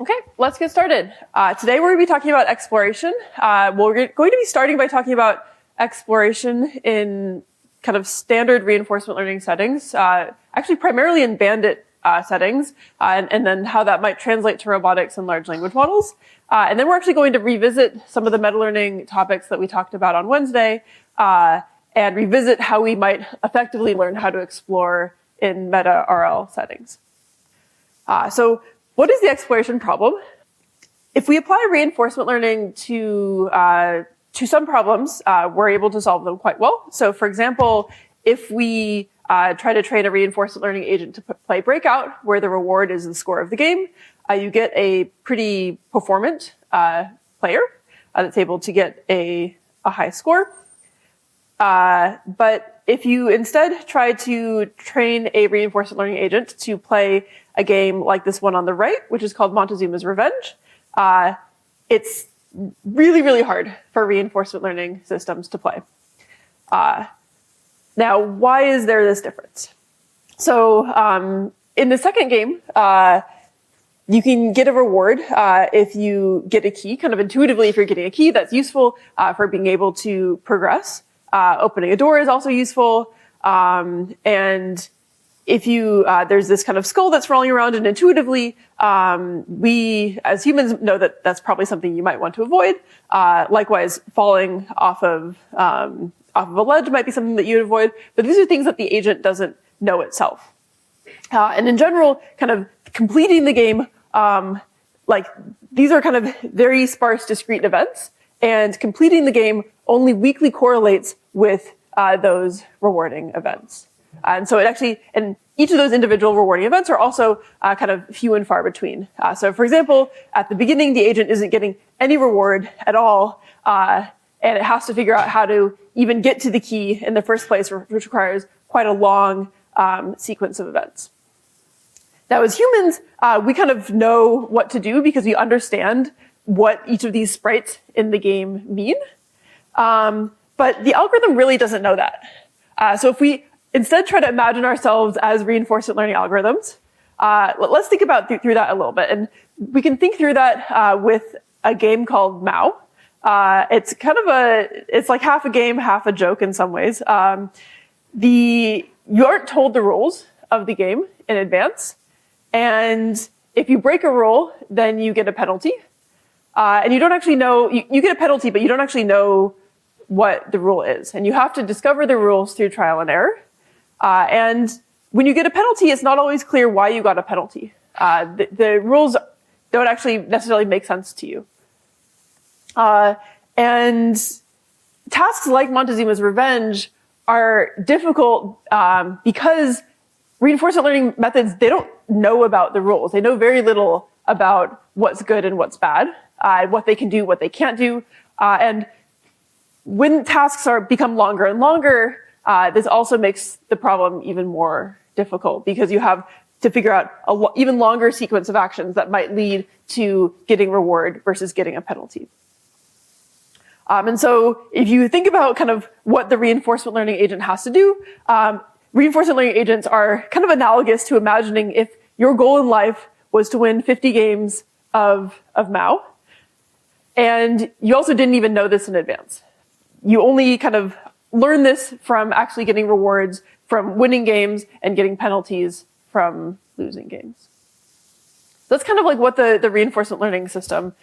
Okay, let's get started. Today we're going to be talking about exploration. We're going to be starting by talking about exploration in kind of standard reinforcement learning settings, actually primarily in Bandit settings, and then how that might translate to robotics and large language models. And then we're actually going to revisit some of the meta-learning topics that we talked about on Wednesday, and revisit how we might effectively learn how to explore in meta-RL settings. So what is the exploration problem? If we apply reinforcement learning to some problems, we're able to solve them quite well. So for example, if we try to train a reinforcement learning agent to play Breakout, where the reward is the score of the game, you get a pretty performant player that's able to get a high score. But if you instead try to train a reinforcement learning agent to play a game like this one on the right, which is called Montezuma's Revenge, it's really, really hard for reinforcement learning systems to play. Now, why is there this difference? So in the second game, you can get a reward if you get a key. Kind of intuitively, if you're getting a key, that's useful for being able to progress. Opening a door is also useful. And if you, there's this kind of skull that's rolling around, and intuitively, we as humans know that that's probably something you might want to avoid. Likewise, falling off of a ledge might be something that you'd avoid, but these are things that the agent doesn't know itself. And in general, kind of completing the game, like these are kind of very sparse, discrete events, and completing the game only weakly correlates with those rewarding events. And so it actually, and each of those individual rewarding events are also kind of few and far between. So for example, at the beginning, the agent isn't getting any reward at all, and it has to figure out how to even get to the key in the first place, which requires quite a long sequence of events. Now, as humans, we kind of know what to do because we understand what each of these sprites in the game mean. But the algorithm really doesn't know that. So if we instead try to imagine ourselves as reinforcement learning algorithms, let's think about through that a little bit. And we can think through that with a game called Mao. It's kind of it's like half a game, half a joke in some ways. You aren't told the rules of the game in advance. And if you break a rule, then you get a penalty. And you don't actually know, you get a penalty, but you don't actually know what the rule is. And you have to discover the rules through trial and error. And when you get a penalty, it's not always clear why you got a penalty. The rules don't actually necessarily make sense to you. And tasks like Montezuma's Revenge are difficult because reinforcement learning methods, they don't know about the rules. They know very little about what's good and what's bad, what they can do, what they can't do. And when tasks become longer and longer, this also makes the problem even more difficult because you have to figure out an even longer sequence of actions that might lead to getting reward versus getting a penalty. And so if you think about kind of what the reinforcement learning agent has to do, reinforcement learning agents are kind of analogous to imagining if your goal in life was to win 50 games of Mao, and you also didn't even know this in advance. You only kind of learn this from actually getting rewards from winning games and getting penalties from losing games. So that's kind of like what the reinforcement learning system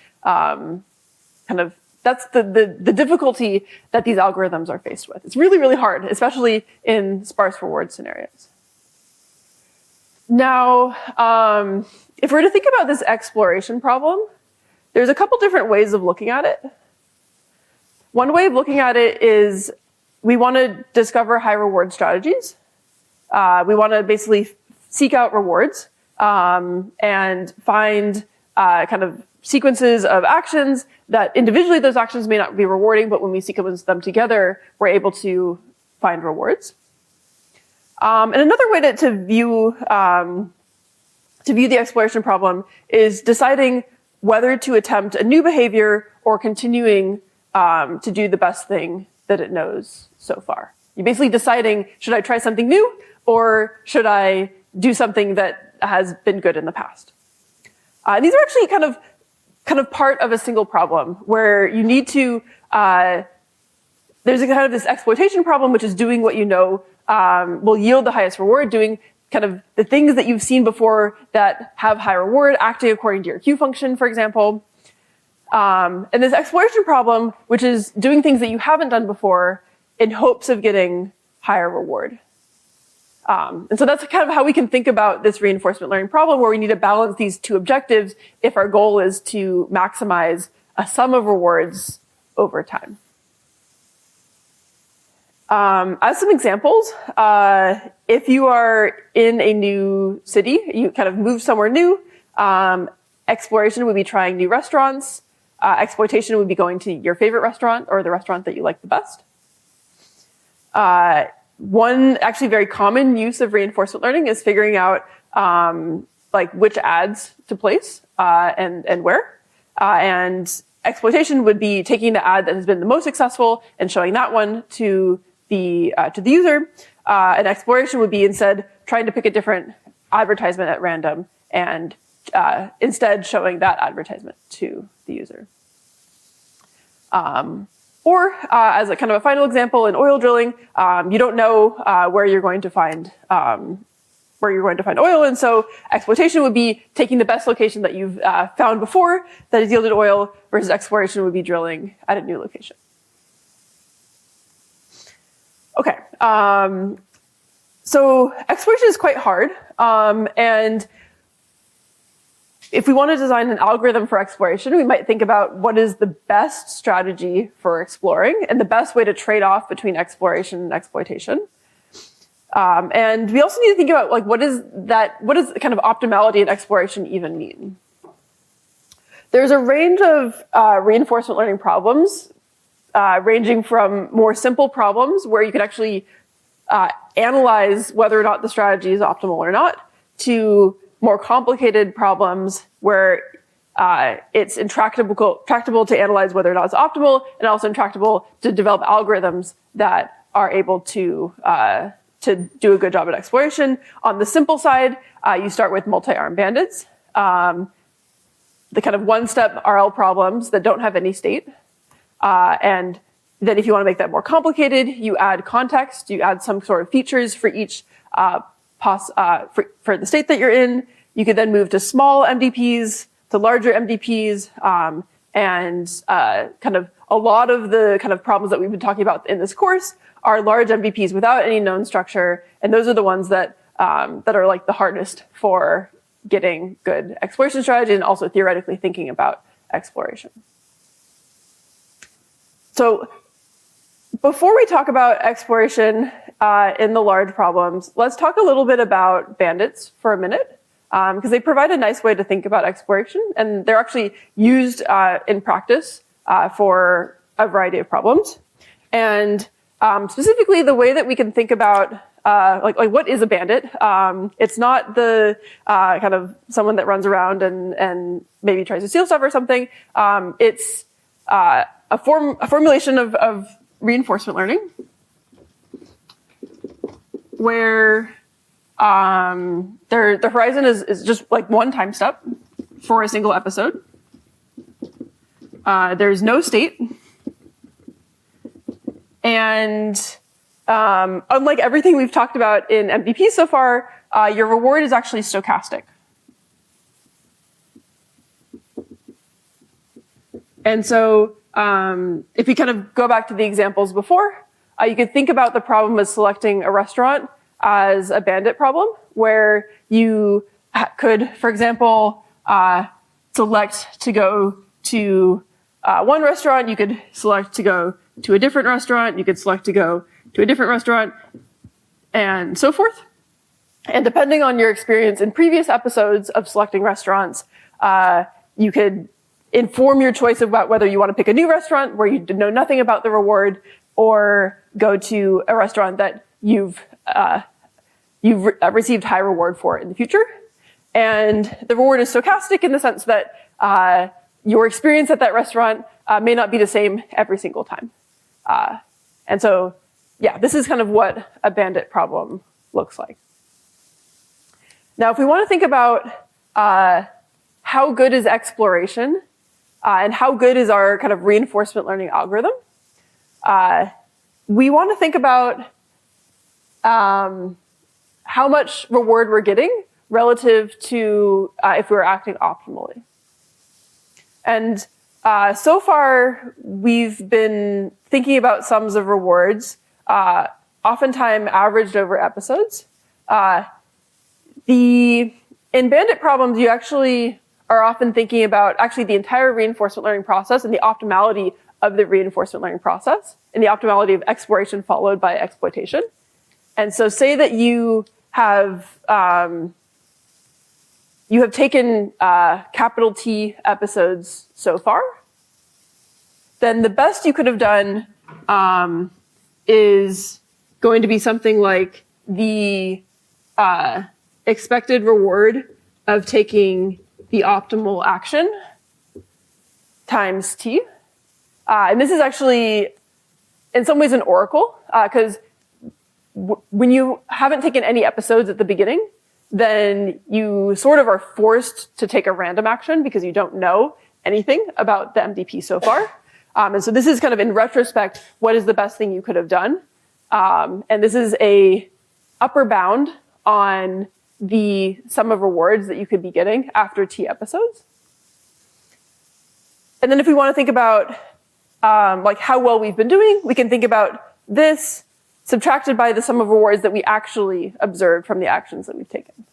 that's the difficulty that these algorithms are faced with. It's really, really hard, especially in sparse reward scenarios. Now, if we're to think about this exploration problem, there's a couple different ways of looking at it. One way of looking at it is we want to discover high reward strategies. We want to basically seek out rewards and find kind of sequences of actions that individually those actions may not be rewarding, but when we sequence them together, we're able to find rewards. And another way to view the exploration problem is deciding whether to attempt a new behavior or continuing to do the best thing that it knows so far. You're basically deciding, should I try something new or should I do something that has been good in the past? These are actually kind of part of a single problem where you need to, there's a kind of this exploitation problem, which is doing what you know will yield the highest reward, doing kind of the things that you've seen before that have high reward, acting according to your Q function, for example. And this exploration problem, which is doing things that you haven't done before in hopes of getting higher reward. And so that's kind of how we can think about this reinforcement learning problem, where we need to balance these two objectives if our goal is to maximize a sum of rewards over time. As some examples, if you are in a new city, you kind of move somewhere new, exploration would be trying new restaurants. Exploitation would be going to your favorite restaurant or the restaurant that you like the best. One actually very common use of reinforcement learning is figuring out like which ads to place and where. And exploitation would be taking the ad that has been the most successful and showing that one to the user. And exploration would be instead trying to pick a different advertisement at random and instead showing that advertisement to the user. Or as a kind of a final example, in oil drilling, you don't know where you're going to find oil, and so exploitation would be taking the best location that you've found before that has yielded oil, versus exploration would be drilling at a new location. Okay, so exploration is quite hard, and if we want to design an algorithm for exploration, we might think about what is the best strategy for exploring and the best way to trade off between exploration and exploitation. And we also need to think about like what does kind of optimality in exploration even mean? There's a range of reinforcement learning problems, ranging from more simple problems where you can actually analyze whether or not the strategy is optimal or not, to more complicated problems where it's intractable to analyze whether or not it's optimal, and also intractable to develop algorithms that are able to do a good job at exploration. On the simple side, you start with multi-arm bandits, the kind of one-step RL problems that don't have any state. And then if you want to make that more complicated, you add context, you add some sort of features for each for the state that you're in. You could then move to small MDPs, to larger MDPs, and kind of a lot of the kind of problems that we've been talking about in this course are large MDPs without any known structure, and those are the ones that are like the hardest for getting good exploration strategy and also theoretically thinking about exploration. So before we talk about exploration in the large problems, let's talk a little bit about bandits for a minute, because they provide a nice way to think about exploration, and they're actually used in practice for a variety of problems. And specifically, the way that we can think about like what is a bandit? It's not the kind of someone that runs around and maybe tries to steal stuff or something. It's a formulation of reinforcement learning where the horizon is just like one time step for a single episode. There's no state. And unlike everything we've talked about in MDPs so far, your reward is actually stochastic. And so if you kind of go back to the examples before, you could think about the problem of selecting a restaurant as a bandit problem, where you could, for example, select to go to one restaurant, you could select to go to a different restaurant, you could select to go to a different restaurant, and so forth. And depending on your experience in previous episodes of selecting restaurants, you could inform your choice about whether you want to pick a new restaurant where you know nothing about the reward, or go to a restaurant that you've received high reward for in the future. And the reward is stochastic in the sense that your experience at that restaurant may not be the same every single time. And so, yeah, this is kind of what a bandit problem looks like. Now, if we want to think about how good is exploration, and how good is our kind of reinforcement learning algorithm. We want to think about how much reward we're getting relative to if we were acting optimally. And so far, we've been thinking about sums of rewards, oftentimes averaged over episodes. In Bandit problems, you actually are often thinking about actually the entire reinforcement learning process and the optimality of the reinforcement learning process and the optimality of exploration followed by exploitation. And so say that you have taken capital T episodes so far, then the best you could have done is going to be something like the expected reward of taking the optimal action times T. And this is actually, in some ways, an oracle, because when you haven't taken any episodes at the beginning, then you sort of are forced to take a random action because you don't know anything about the MDP so far. And so this is kind of, in retrospect, what is the best thing you could have done. And this is a upper bound on the sum of rewards that you could be getting after T episodes. And then if we want to think about like how well we've been doing, we can think about this subtracted by the sum of rewards that we actually observed from the actions that we've taken.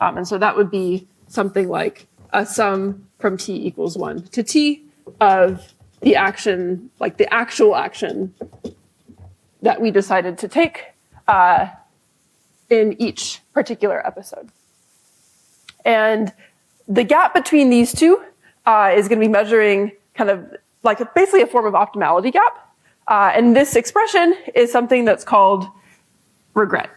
And so that would be something like a sum from T equals 1 to T of the action, like the actual action that we decided to take in each particular episode. And the gap between these two is going to be measuring kind of like basically a form of optimality gap. And this expression is something that's called regret.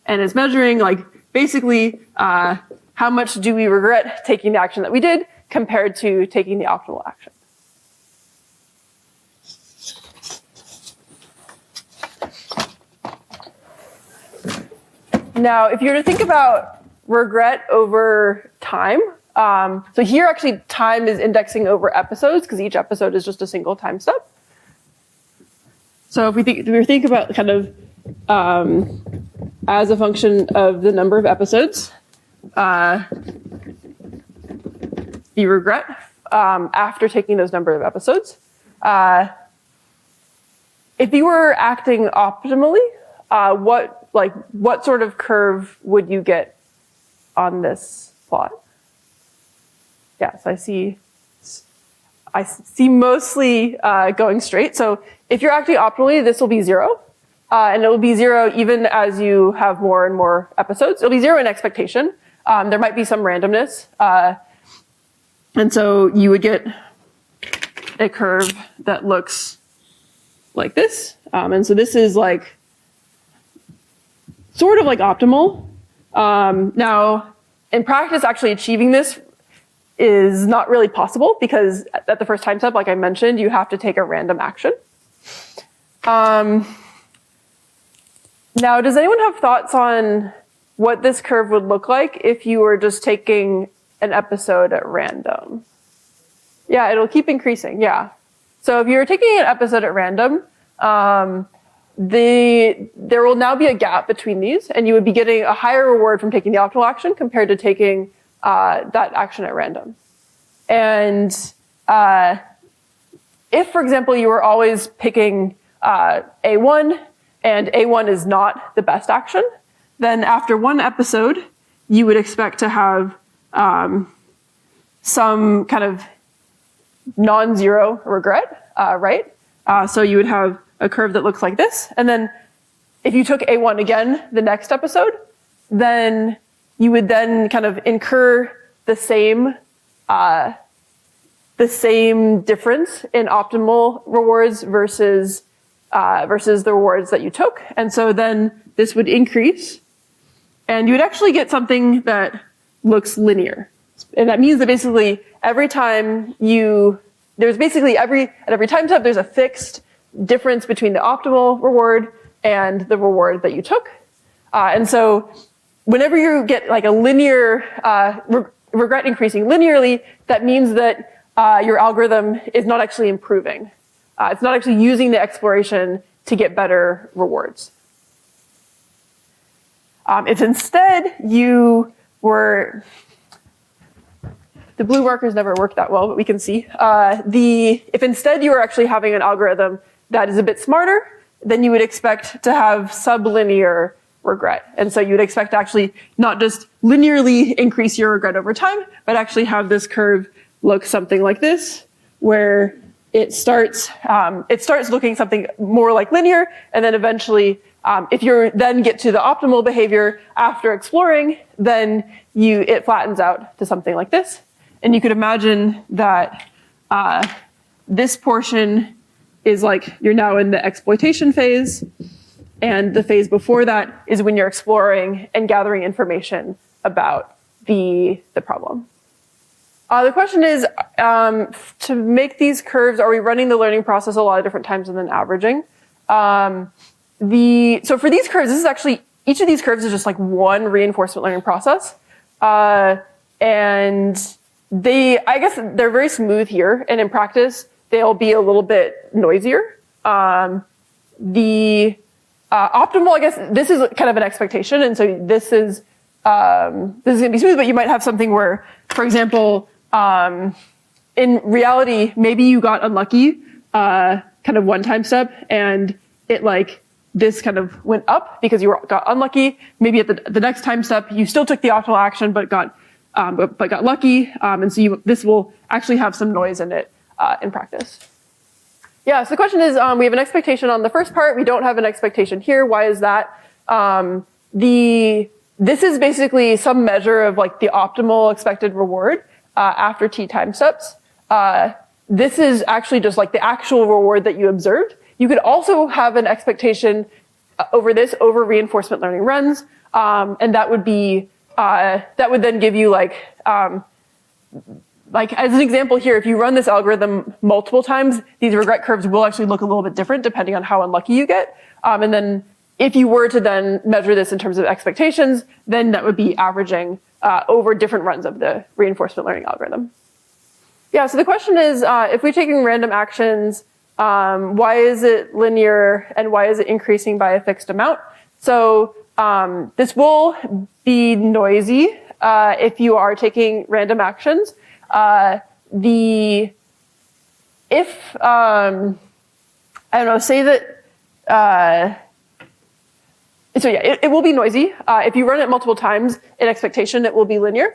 And it's measuring like basically how much do we regret taking the action that we did compared to taking the optimal action. Now, if you were to think about regret over time, so here actually time is indexing over episodes because each episode is just a single time step. So if we think about kind of as a function of the number of episodes, the regret after taking those number of episodes. If you were acting optimally, what sort of curve would you get on this plot? Yes, I see mostly going straight. So if you're acting optimally, this will be 0. And it will be 0 even as you have more and more episodes. It'll be 0 in expectation. There might be some randomness. And so you would get a curve that looks like this. And so this is like sort of like optimal. Now, in practice, actually achieving this is not really possible because at the first time step, like I mentioned, you have to take a random action. Now, does anyone have thoughts on what this curve would look like if you were just taking an episode at random? Yeah, it'll keep increasing, yeah. So if you're taking an episode at random, there will now be a gap between these, and you would be getting a higher reward from taking the optimal action compared to taking that action at random. And if, for example, you were always picking A1, and A1 is not the best action, then after one episode, you would expect to have some kind of non-zero regret, right? So you would have a curve that looks like this. And then if you took A1 again the next episode, then you would then kind of incur the same difference in optimal rewards versus the rewards that you took. And so then this would increase, and you would actually get something that looks linear. And that means that basically every time at every time step, there's a fixed difference between the optimal reward and the reward that you took. And so whenever you get like a linear regret increasing linearly, that means that your algorithm is not actually improving. It's not actually using the exploration to get better rewards. If instead you were, the blue markers never work that well, but we can see. If instead you were actually having an algorithm that is a bit smarter, then you would expect to have sublinear regret. And so you would expect to actually not just linearly increase your regret over time, but actually have this curve look something like this, where it starts looking something more like linear, and then eventually, if you then get to the optimal behavior after exploring, then it flattens out to something like this. And you could imagine that this portion is like you're now in the exploitation phase, and the phase before that is when you're exploring and gathering information about the problem. The question is, to make these curves, are we running the learning process a lot of different times and then averaging? So for these curves, this is actually, each of these curves is just like one reinforcement learning process. And I guess they're very smooth here, and in practice, they'll be a little bit noisier. The optimal, I guess, this is kind of an expectation, and so this is going to be smooth, but you might have something where, for example, in reality, maybe you got unlucky, kind of one time step, and this kind of went up because you got unlucky. Maybe at the next time step, you still took the optimal action, but got lucky. And so this will actually have some noise in it, in practice. Yeah, so the question is, we have an expectation on the first part. We don't have an expectation here. Why is that? This is basically some measure of like the optimal expected reward, after t time steps. This is actually just like the actual reward that you observed. You could also have an expectation over reinforcement learning runs, and that would then give you like as an example here, if you run this algorithm multiple times, these regret curves will actually look a little bit different depending on how unlucky you get. And then if you were to then measure this in terms of expectations, then that would be averaging over different runs of the reinforcement learning algorithm. Yeah, so the question is, if we're taking random actions, why is it linear and why is it increasing by a fixed amount? So this will be noisy if you are taking random actions. Say that, so yeah, it will be noisy. If you run it multiple times in expectation, it will be linear.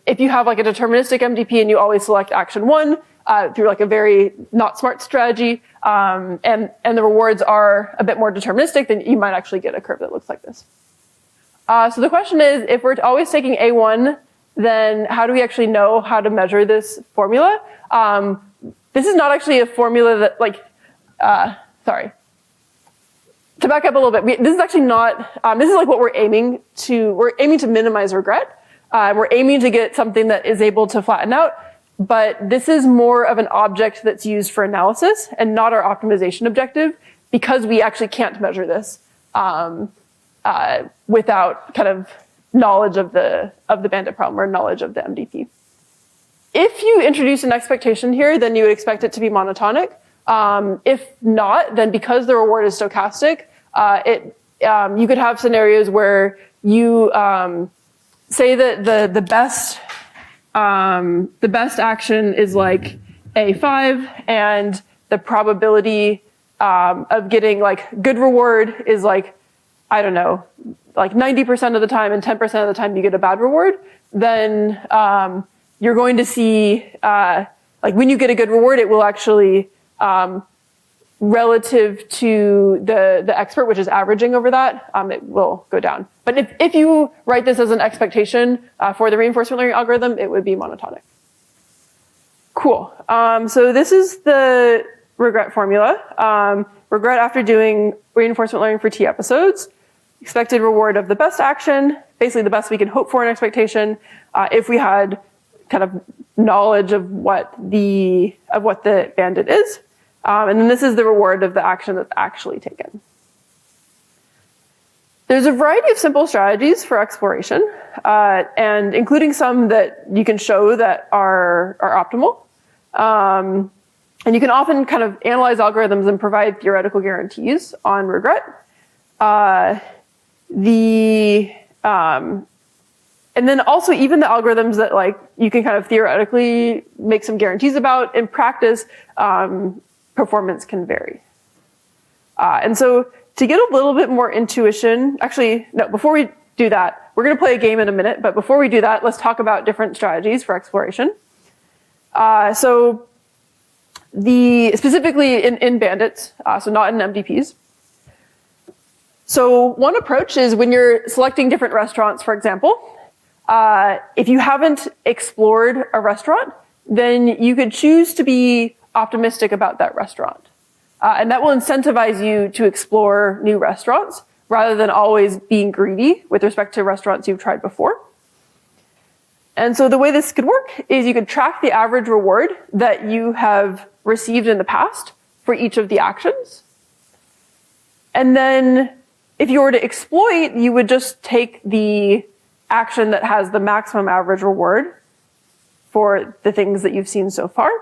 If you have like a deterministic MDP and you always select action 1 through like a very not smart strategy, and the rewards are a bit more deterministic, then you might actually get a curve that looks like this. So the question is, if we're always taking A1, then how do we actually know how to measure this formula? This is not actually a formula that to back up a little bit, this is actually not, this is like what we're aiming to minimize regret. We're aiming to get something that is able to flatten out, but this is more of an object that's used for analysis and not our optimization objective, because we actually can't measure this without kind of knowledge of the Bandit problem or knowledge of the MDP. If you introduce an expectation here, then you would expect it to be monotonic. If not, then because the reward is stochastic, you could have scenarios where you say that the best action is like A5, and the probability of getting like good reward is like, I don't know, like 90% of the time, and 10% of the time you get a bad reward, then you're going to see like when you get a good reward, it will actually relative to the expert, which is averaging over that, it will go down. But if you write this as an expectation for the reinforcement learning algorithm, it would be monotonic. Cool. So this is the regret formula. Regret after doing reinforcement learning for T episodes. Expected reward of the best action, basically the best we can hope for in expectation, if we had kind of knowledge of what the bandit is. And then this is the reward of the action that's actually taken. There's a variety of simple strategies for exploration, and including some that you can show that are optimal. And you can often kind of analyze algorithms and provide theoretical guarantees on regret. And then also even the algorithms that like you can kind of theoretically make some guarantees about, in practice, performance can vary. And so to get a little bit more intuition, actually, no, before we do that, we're going to play a game in a minute, but before we do that, let's talk about different strategies for exploration. So specifically in Bandits, so not in MDPs. So one approach is when you're selecting different restaurants, for example, if you haven't explored a restaurant, then you could choose to be optimistic about that restaurant. And that will incentivize you to explore new restaurants rather than always being greedy with respect to restaurants you've tried before. And so the way this could work is you could track the average reward that you have received in the past for each of the actions. And then if you were to exploit, you would just take the action that has the maximum average reward for the things that you've seen so far.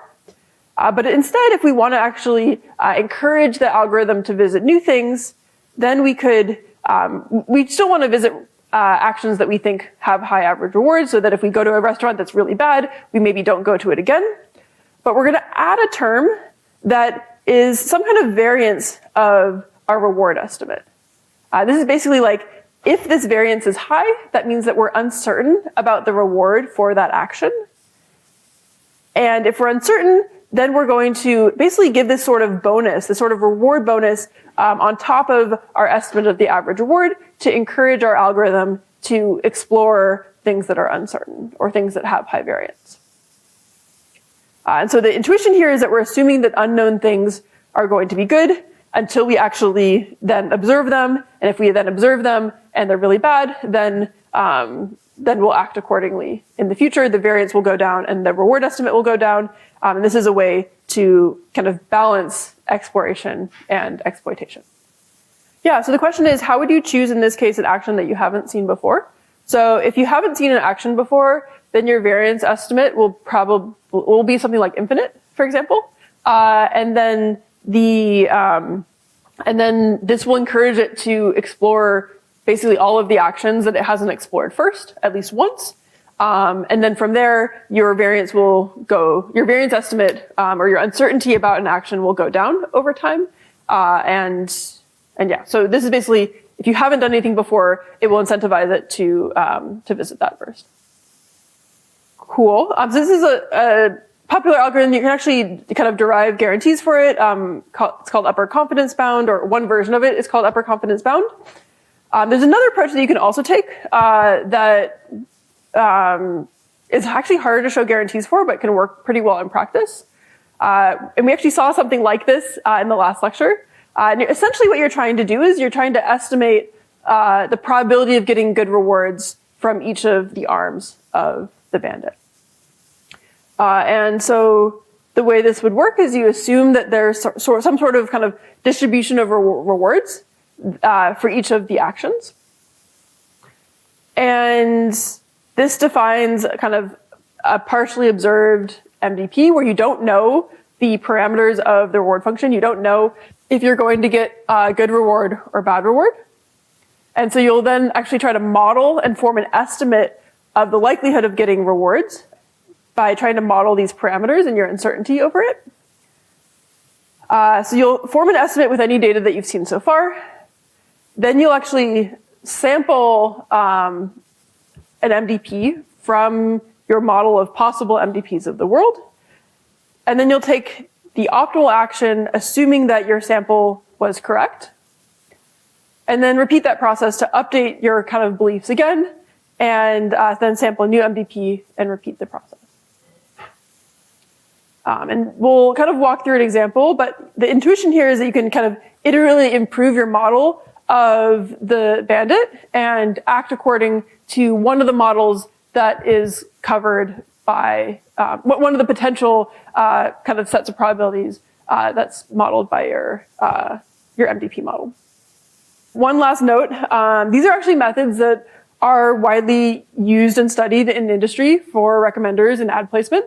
But instead, if we want to actually encourage the algorithm to visit new things, then we could, we still want to visit actions that we think have high average rewards, so that if we go to a restaurant that's really bad, we maybe don't go to it again. But we're going to add a term that is some kind of variance of our reward estimate. This is basically like, if this variance is high, that means that we're uncertain about the reward for that action. And if we're uncertain, then we're going to basically give this sort of bonus, this sort of reward bonus on top of our estimate of the average reward to encourage our algorithm to explore things that are uncertain or things that have high variance. And so the intuition here is that we're assuming that unknown things are going to be good until we actually then observe them. And if we then observe them and they're really bad, then we'll act accordingly. In the future, the variance will go down and the reward estimate will go down. And this is a way to kind of balance exploration and exploitation. Yeah, so the question is, how would you choose in this case an action that you haven't seen before? So if you haven't seen an action before, then your variance estimate will be something like infinite, for example. And then this will encourage it to explore basically all of the actions that it hasn't explored first, at least once. And then from there, your variance estimate, or your uncertainty about an action will go down over time. And yeah, so this is basically, if you haven't done anything before, it will incentivize it to visit that first. Cool. So this is a popular algorithm. You can actually kind of derive guarantees for it. It's called upper confidence bound, or one version of it is called upper confidence bound. There's another approach that you can also take that is actually harder to show guarantees for, but can work pretty well in practice. And we actually saw something like this in the last lecture. And essentially what you're trying to do is you're trying to estimate the probability of getting good rewards from each of the arms of the bandit. And so the way this would work is you assume that there's some sort of kind of distribution of rewards for each of the actions. And this defines kind of a partially observed MDP where you don't know the parameters of the reward function. You don't know if you're going to get a good reward or bad reward. And so you'll then actually try to model and form an estimate of the likelihood of getting rewards by trying to model these parameters and your uncertainty over it. So you'll form an estimate with any data that you've seen so far. Then you'll actually sample an MDP from your model of possible MDPs of the world. And then you'll take the optimal action, assuming that your sample was correct. And then repeat that process to update your kind of beliefs again, and then sample a new MDP and repeat the process. And we'll kind of walk through an example, but the intuition here is that you can kind of iteratively improve your model of the bandit and act according to one of the models that is covered by one of the potential kind of sets of probabilities that's modeled by your MDP model. One last note, these are actually methods that are widely used and studied in industry for recommenders and ad placement.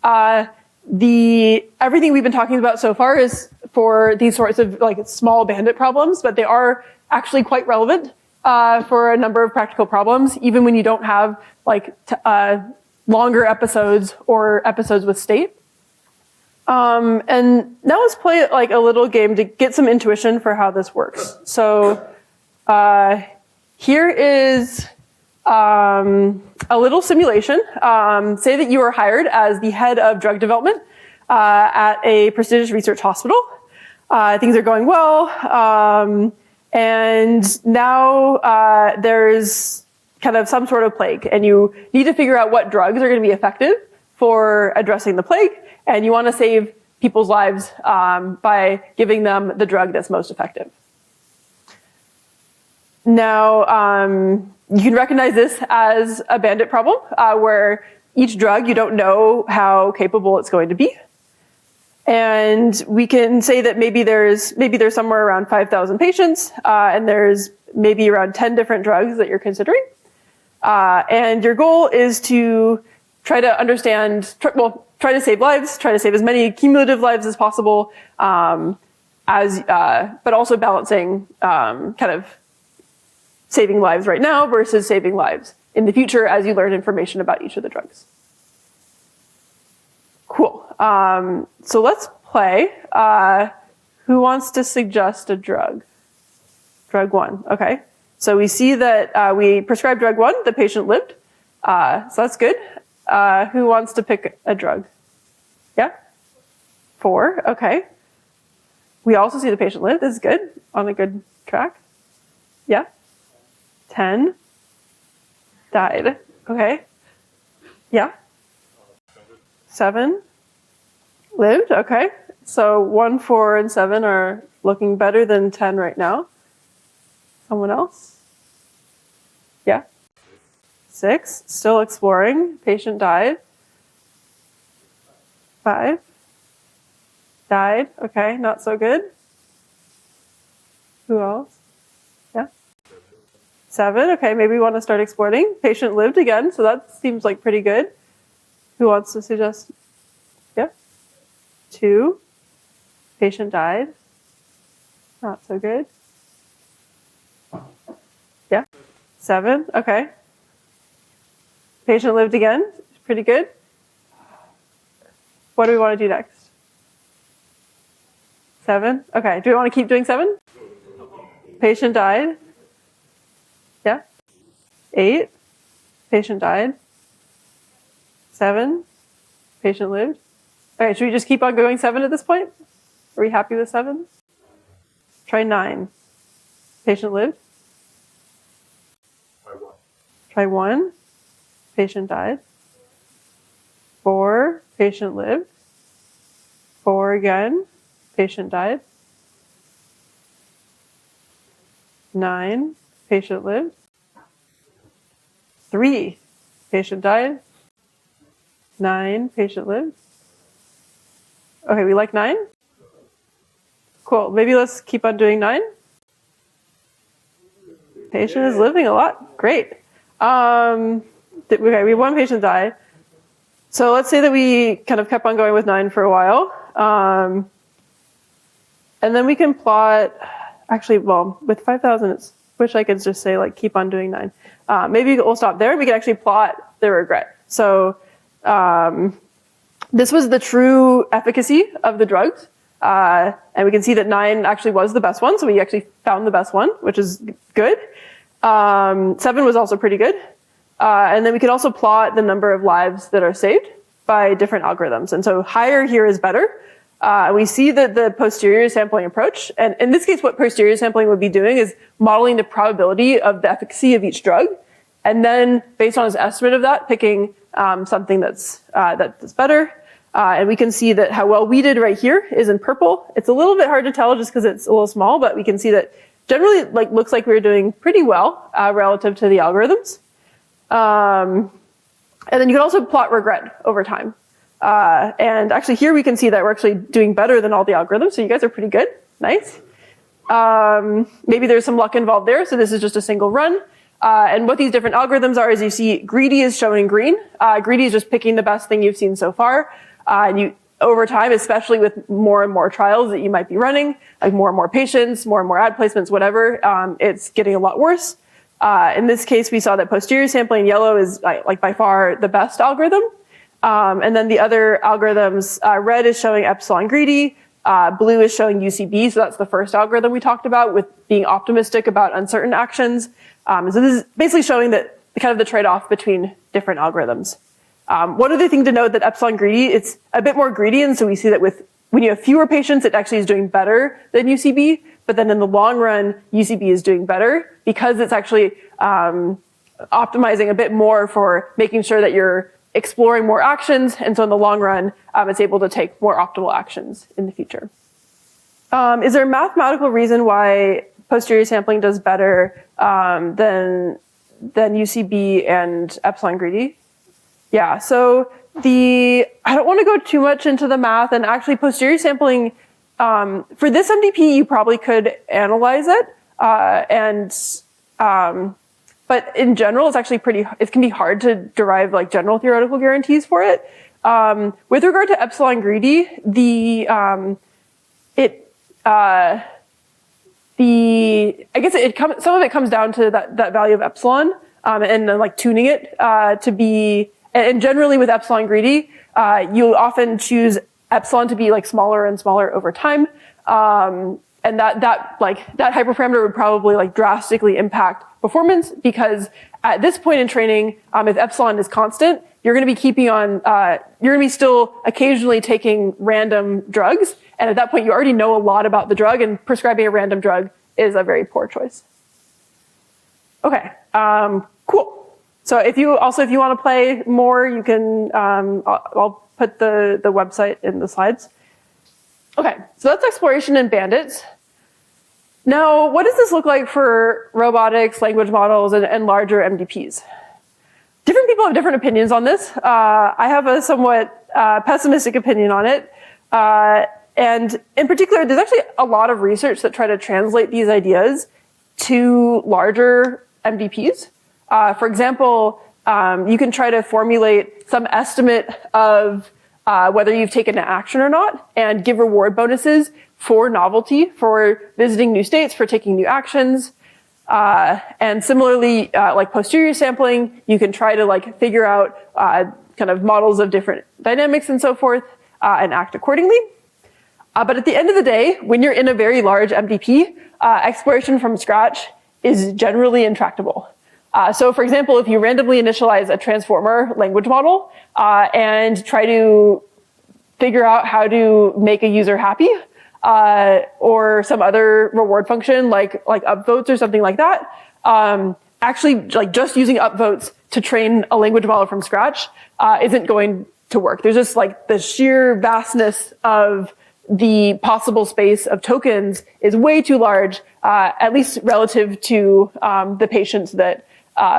Everything we've been talking about so far is for these sorts of like small bandit problems, but they are actually quite relevant for a number of practical problems, even when you don't have like longer episodes or episodes with state. And now let's play like a little game to get some intuition for how this works. So here is a little simulation. Say that you are hired as the head of drug development at a prestigious research hospital. Things are going well, and now there's kind of some sort of plague, and you need to figure out what drugs are going to be effective for addressing the plague, and you want to save people's lives by giving them the drug that's most effective. Now, you can recognize this as a bandit problem, where each drug, you don't know how capable it's going to be. And we can say that maybe there's somewhere around 5,000 patients, and there's maybe around 10 different drugs that you're considering. And your goal is to try to understand, try to save lives, try to save as many cumulative lives as possible, but also balancing kind of saving lives right now versus saving lives in the future as you learn information about each of the drugs. Cool. So let's play. Who wants to suggest a drug? Drug 1. Okay. So we see that we prescribed drug 1. The patient lived. So that's good. Who wants to pick a drug? Yeah? 4. Okay. We also see the patient lived. This is good. On a good track. Yeah? 10. Died. Okay. Yeah? 7. Lived. Okay. So 1, 4, and 7 are looking better than 10 right now. Someone else? Yeah? 6. Still exploring. Patient died. 5. Died. Okay. Not so good. Who else? Yeah? 7. Okay. Maybe we want to start exploring. Patient lived again. So that seems like pretty good. Who wants to suggest? Yeah? 2. Patient died. Not so good. Yeah? 7. Okay. Patient lived again. Pretty good. What do we want to do next? 7. Okay. Do we want to keep doing 7? Patient died. Yeah? 8. Patient died. 7. Patient lived. Okay, should we just keep on going 7 at this point? Are we happy with 7? Try 9. Patient lived. Try 1. Patient died. 4. Patient lived. 4 again. Patient died. 9. Patient lived. 3. Patient died. 9. Patient lived. Okay, we like 9? Cool. Maybe let's keep on doing 9. Patient is living a lot. Great. Okay, we have 1 patient die. So let's say that we kind of kept on going with 9 for a while. And then we can plot, actually, well, with 5,000, it's, wish I could just say, like, keep on doing 9. Maybe we'll stop there. We can actually plot the regret. So this was the true efficacy of the drugs. And we can see that 9 actually was the best one. So we actually found the best one, which is good. 7 was also pretty good. And then we can also plot the number of lives that are saved by different algorithms. And so higher here is better. We see that the posterior sampling approach, and in this case, what posterior sampling would be doing is modeling the probability of the efficacy of each drug. And then based on his estimate of that, picking something that's better. And we can see that how well we did right here is in purple. It's a little bit hard to tell just because it's a little small, but we can see that generally looks like we're doing pretty well relative to the algorithms. And then you can also plot regret over time. And actually here we can see that we're actually doing better than all the algorithms. So you guys are pretty good. Nice. maybe there's some luck involved there, so this is just a single run. And what these different algorithms are is you see greedy is showing green. Greedy is just picking the best thing you've seen so far. And over time, especially with more and more trials that you might be running, like more and more patients, more and more ad placements, whatever, it's getting a lot worse. In this case, we saw that posterior sampling yellow is like by far the best algorithm. And then the other algorithms, red is showing epsilon greedy, blue is showing UCB, so that's the first algorithm we talked about with being optimistic about uncertain actions. So this is basically showing that kind of the trade-off between different algorithms. One other thing to note that epsilon greedy, it's a bit more greedy, and so we see that when you have fewer patients, it actually is doing better than UCB, but then in the long run, UCB is doing better because it's actually optimizing a bit more for making sure that you're exploring more actions, and so in the long run, it's able to take more optimal actions in the future. Is there a mathematical reason why posterior sampling does better than UCB and epsilon greedy? Yeah, so I don't want to go too much into the math, and actually posterior sampling, for this MDP, you probably could analyze it, but in general, it's actually it can be hard to derive like general theoretical guarantees for it. With regard to epsilon greedy, I guess some of it comes down to that value of epsilon, and then like tuning it to be, and generally with epsilon greedy, you often choose epsilon to be like smaller and smaller over time. And that hyperparameter would probably like drastically impact performance, because at this point in training, if epsilon is constant, you're going to be you're going to be still occasionally taking random drugs. And at that point, you already know a lot about the drug, and prescribing a random drug is a very poor choice. Okay, cool. So if you want to play more, you can, I'll put the website in the slides. Okay, so that's exploration in Bandit. Now, what does this look like for robotics, language models, and larger MDPs? Different people have different opinions on this. I have a somewhat pessimistic opinion on it. And in particular, there's actually a lot of research that try to translate these ideas to larger MDPs. For example, you can try to formulate some estimate of whether you've taken an action or not, and give reward bonuses for novelty, for visiting new states, for taking new actions. And similarly, like posterior sampling, you can try to like figure out kind of models of different dynamics and so forth, and act accordingly. But at the end of the day, when you're in a very large MDP, exploration from scratch is generally intractable. So for example, if you randomly initialize a transformer language model and try to figure out how to make a user happy, or some other reward function like upvotes or something like that, actually like just using upvotes to train a language model from scratch isn't going to work. There's just like the sheer vastness of the possible space of tokens is way too large, at least relative to the patience that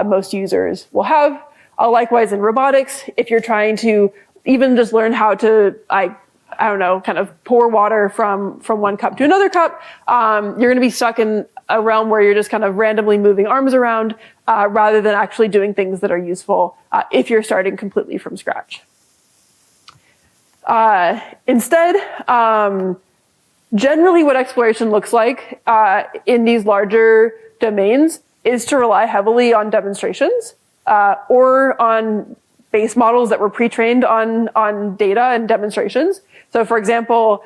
most users will have. Likewise in robotics, if you're trying to even just learn how to, I don't know, kind of pour water from one cup to another cup, you're going to be stuck in a realm where you're just kind of randomly moving arms around, rather than actually doing things that are useful if you're starting completely from scratch. Instead, generally what exploration looks like in these larger domains is to rely heavily on demonstrations or on base models that were pre-trained on data and demonstrations. So for example,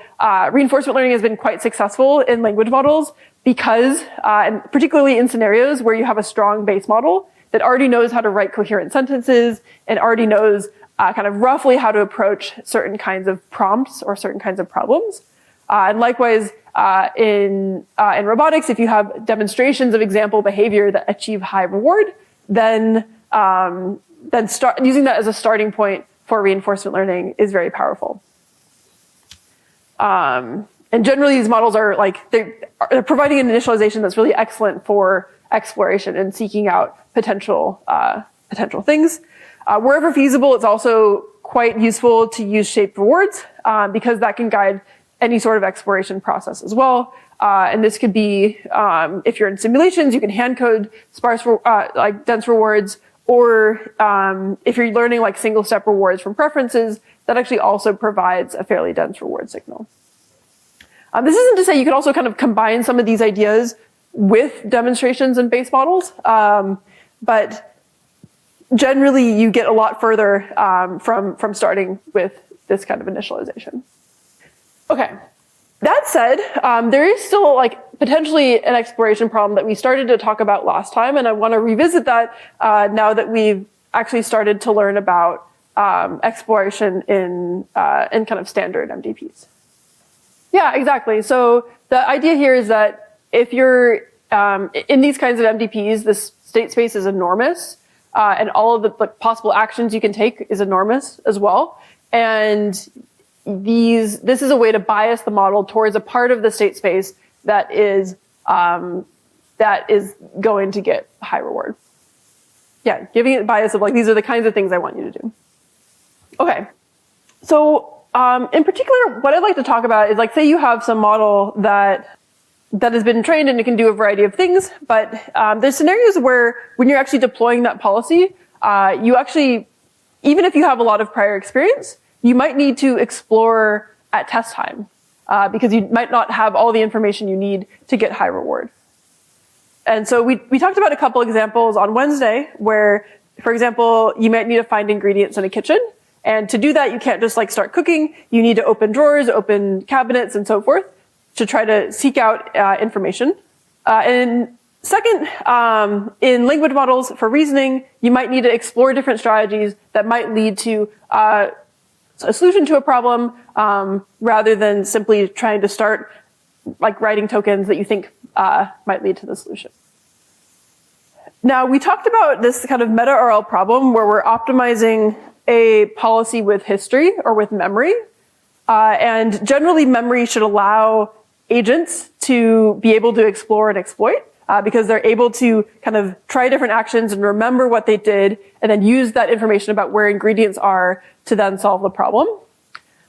reinforcement learning has been quite successful in language models because, and particularly in scenarios where you have a strong base model that already knows how to write coherent sentences and already knows kind of roughly how to approach certain kinds of prompts or certain kinds of problems. And likewise, in robotics, if you have demonstrations of example behavior that achieve high reward, then start using that as a starting point for reinforcement learning is very powerful. And generally, these models are like they're providing an initialization that's really excellent for exploration and seeking out potential things. Wherever feasible, it's also quite useful to use shaped rewards because that can guide any sort of exploration process as well. And this could be, if you're in simulations, you can hand code sparse, like dense rewards, or if you're learning like single step rewards from preferences, that actually also provides a fairly dense reward signal. This isn't to say you could also kind of combine some of these ideas with demonstrations and base models, but generally you get a lot further from starting with this kind of initialization. Okay. That said, there is still like potentially an exploration problem that we started to talk about last time, and I want to revisit that now that we've actually started to learn about exploration in kind of standard MDPs. Yeah, exactly. So the idea here is that if you're in these kinds of MDPs, this state space is enormous, and all of the possible actions you can take is enormous as well, and this is a way to bias the model towards a part of the state space that is going to get high reward. Yeah, giving it bias of like, these are the kinds of things I want you to do. Okay, so in particular, what I'd like to talk about is like, say you have some model that has been trained and it can do a variety of things, but there's scenarios where when you're actually deploying that policy, you actually, even if you have a lot of prior experience, you might need to explore at test time because you might not have all the information you need to get high reward. And so we talked about a couple examples on Wednesday where, for example, you might need to find ingredients in a kitchen. And to do that, you can't just like start cooking. You need to open drawers, open cabinets, and so forth to try to seek out information. And second, in language models for reasoning, you might need to explore different strategies that might lead to a solution to a problem rather than simply trying to start like writing tokens that you think might lead to the solution. Now, we talked about this kind of meta-RL problem where we're optimizing a policy with history or with memory. And generally, memory should allow agents to be able to explore and exploit because they're able to kind of try different actions and remember what they did and then use that information about where ingredients are to then solve the problem.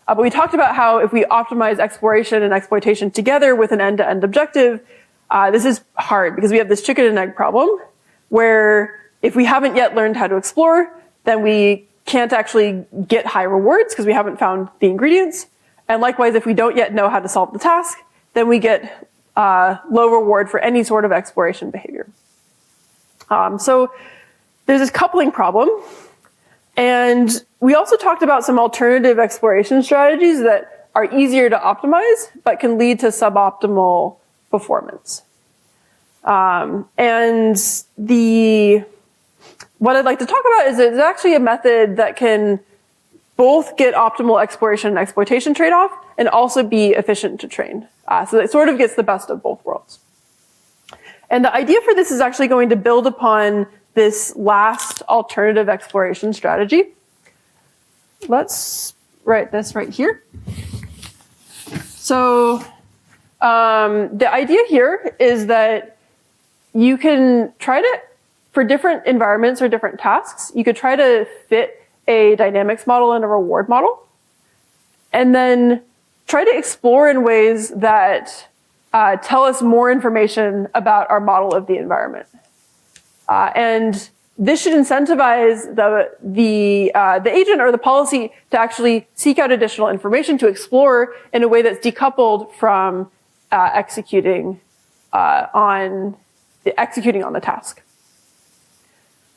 But we talked about how if we optimize exploration and exploitation together with an end-to-end objective, this is hard because we have this chicken and egg problem where if we haven't yet learned how to explore, then we can't actually get high rewards because we haven't found the ingredients. And likewise, if we don't yet know how to solve the task, then we get low reward for any sort of exploration behavior. So there's this coupling problem. And we also talked about some alternative exploration strategies that are easier to optimize, but can lead to suboptimal performance. And what I'd like to talk about is it's actually a method that can both get optimal exploration and exploitation trade-off and also be efficient to train. So it sort of gets the best of both worlds. And the idea for this is actually going to build upon this last alternative exploration strategy. Let's write this right here. So the idea here is that you can try to, for different environments or different tasks, you could try to fit a dynamics model and a reward model, and then try to explore in ways that tell us more information about our model of the environment. And this should incentivize the agent or the policy to actually seek out additional information to explore in a way that's decoupled from executing on the task.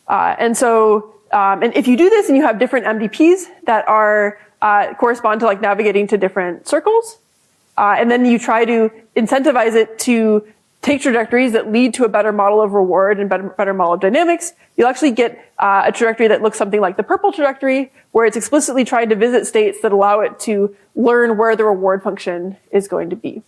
And if you do this and you have different MDPs that are correspond to like navigating to different circles, and then you try to incentivize it to take trajectories that lead to a better model of reward and better model of dynamics, you'll actually get a trajectory that looks something like the purple trajectory, where it's explicitly trying to visit states that allow it to learn where the reward function is going to be.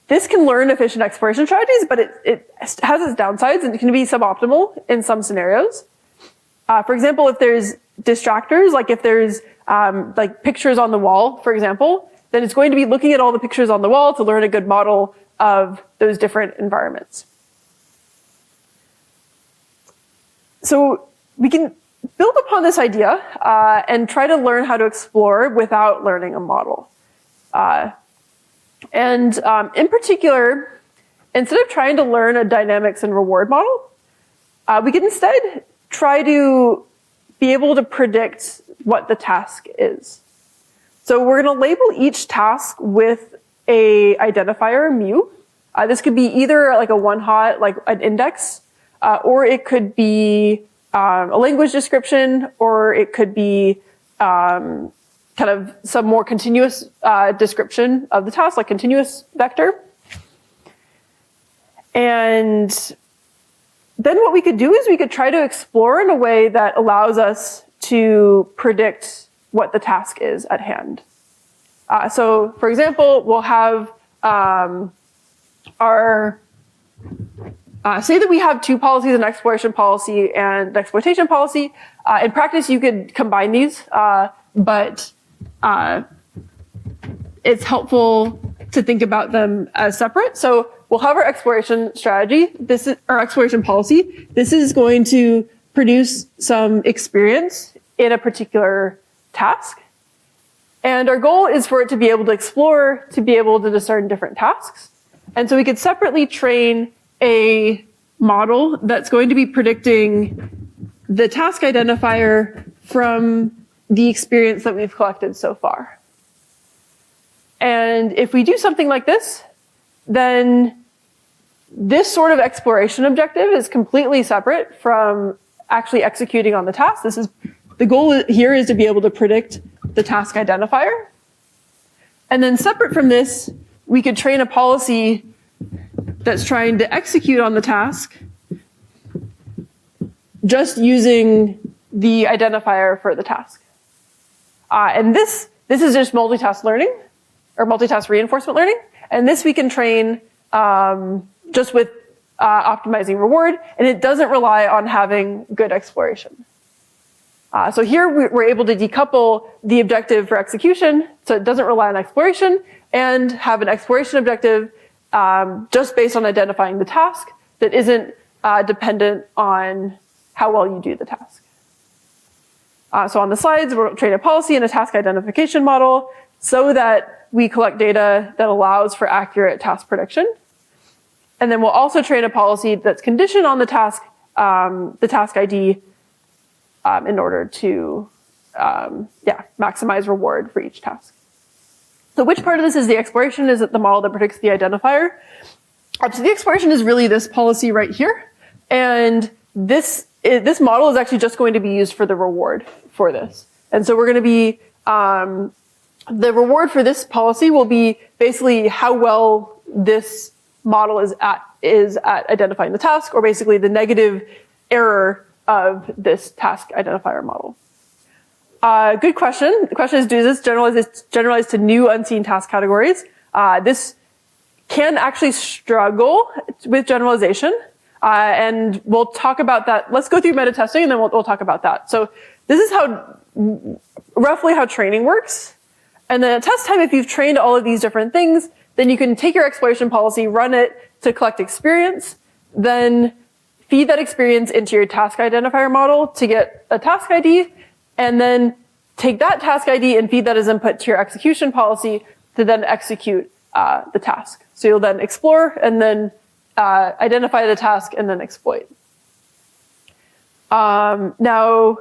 This can learn efficient exploration strategies, but it has its downsides and it can be suboptimal in some scenarios. For example, if there's distractors, like if there's like pictures on the wall, for example, then it's going to be looking at all the pictures on the wall to learn a good model of those different environments. So we can build upon this idea and try to learn how to explore without learning a model. In particular, instead of trying to learn a dynamics and reward model, we can instead try to be able to predict what the task is. So we're going to label each task with a identifier mu. This could be either like a one-hot, like an index, or it could be a language description, or it could be kind of some more continuous description of the task, like continuous vector. And then what we could do is we could try to explore in a way that allows us to predict what the task is at hand. So for example, we'll have say that we have two policies, an exploration policy and an exploitation policy. In practice, you could combine these, but it's helpful to think about them as separate. So we'll have our exploration strategy. This is our exploration policy. This is going to produce some experience in a particular task. And our goal is for it to be able to explore, to be able to discern different tasks. And so we could separately train a model that's going to be predicting the task identifier from the experience that we've collected so far. And if we do something like this, then this sort of exploration objective is completely separate from actually executing on the task. The goal here is to be able to predict the task identifier. And then separate from this, we could train a policy that's trying to execute on the task just using the identifier for the task. And this is just multitask learning, or multitask reinforcement learning. And this we can train just with optimizing reward, and it doesn't rely on having good exploration. So here we're able to decouple the objective for execution, so it doesn't rely on exploration, and have an exploration objective just based on identifying the task that isn't dependent on how well you do the task. So on the slides, we'll train a policy and a task identification model so that we collect data that allows for accurate task prediction. And then we'll also train a policy that's conditioned on the task ID in order to maximize reward for each task. So which part of this is the exploration? Is it the model that predicts the identifier? So the exploration is really this policy right here. And this model is actually just going to be used for the reward for this. And so we're going to be, the reward for this policy will be basically how well this model is at identifying the task, or basically the negative error of this task identifier model. Good question. The question is, does this generalize to new unseen task categories? This can actually struggle with generalization. And we'll talk about that. Let's go through meta testing and then we'll talk about that. So this is roughly how training works. And then at test time, if you've trained all of these different things, then you can take your exploration policy, run it to collect experience, then feed that experience into your task identifier model to get a task ID, and then take that task ID and feed that as input to your execution policy to then execute the task. So you'll then explore and then identify the task and then exploit. Now,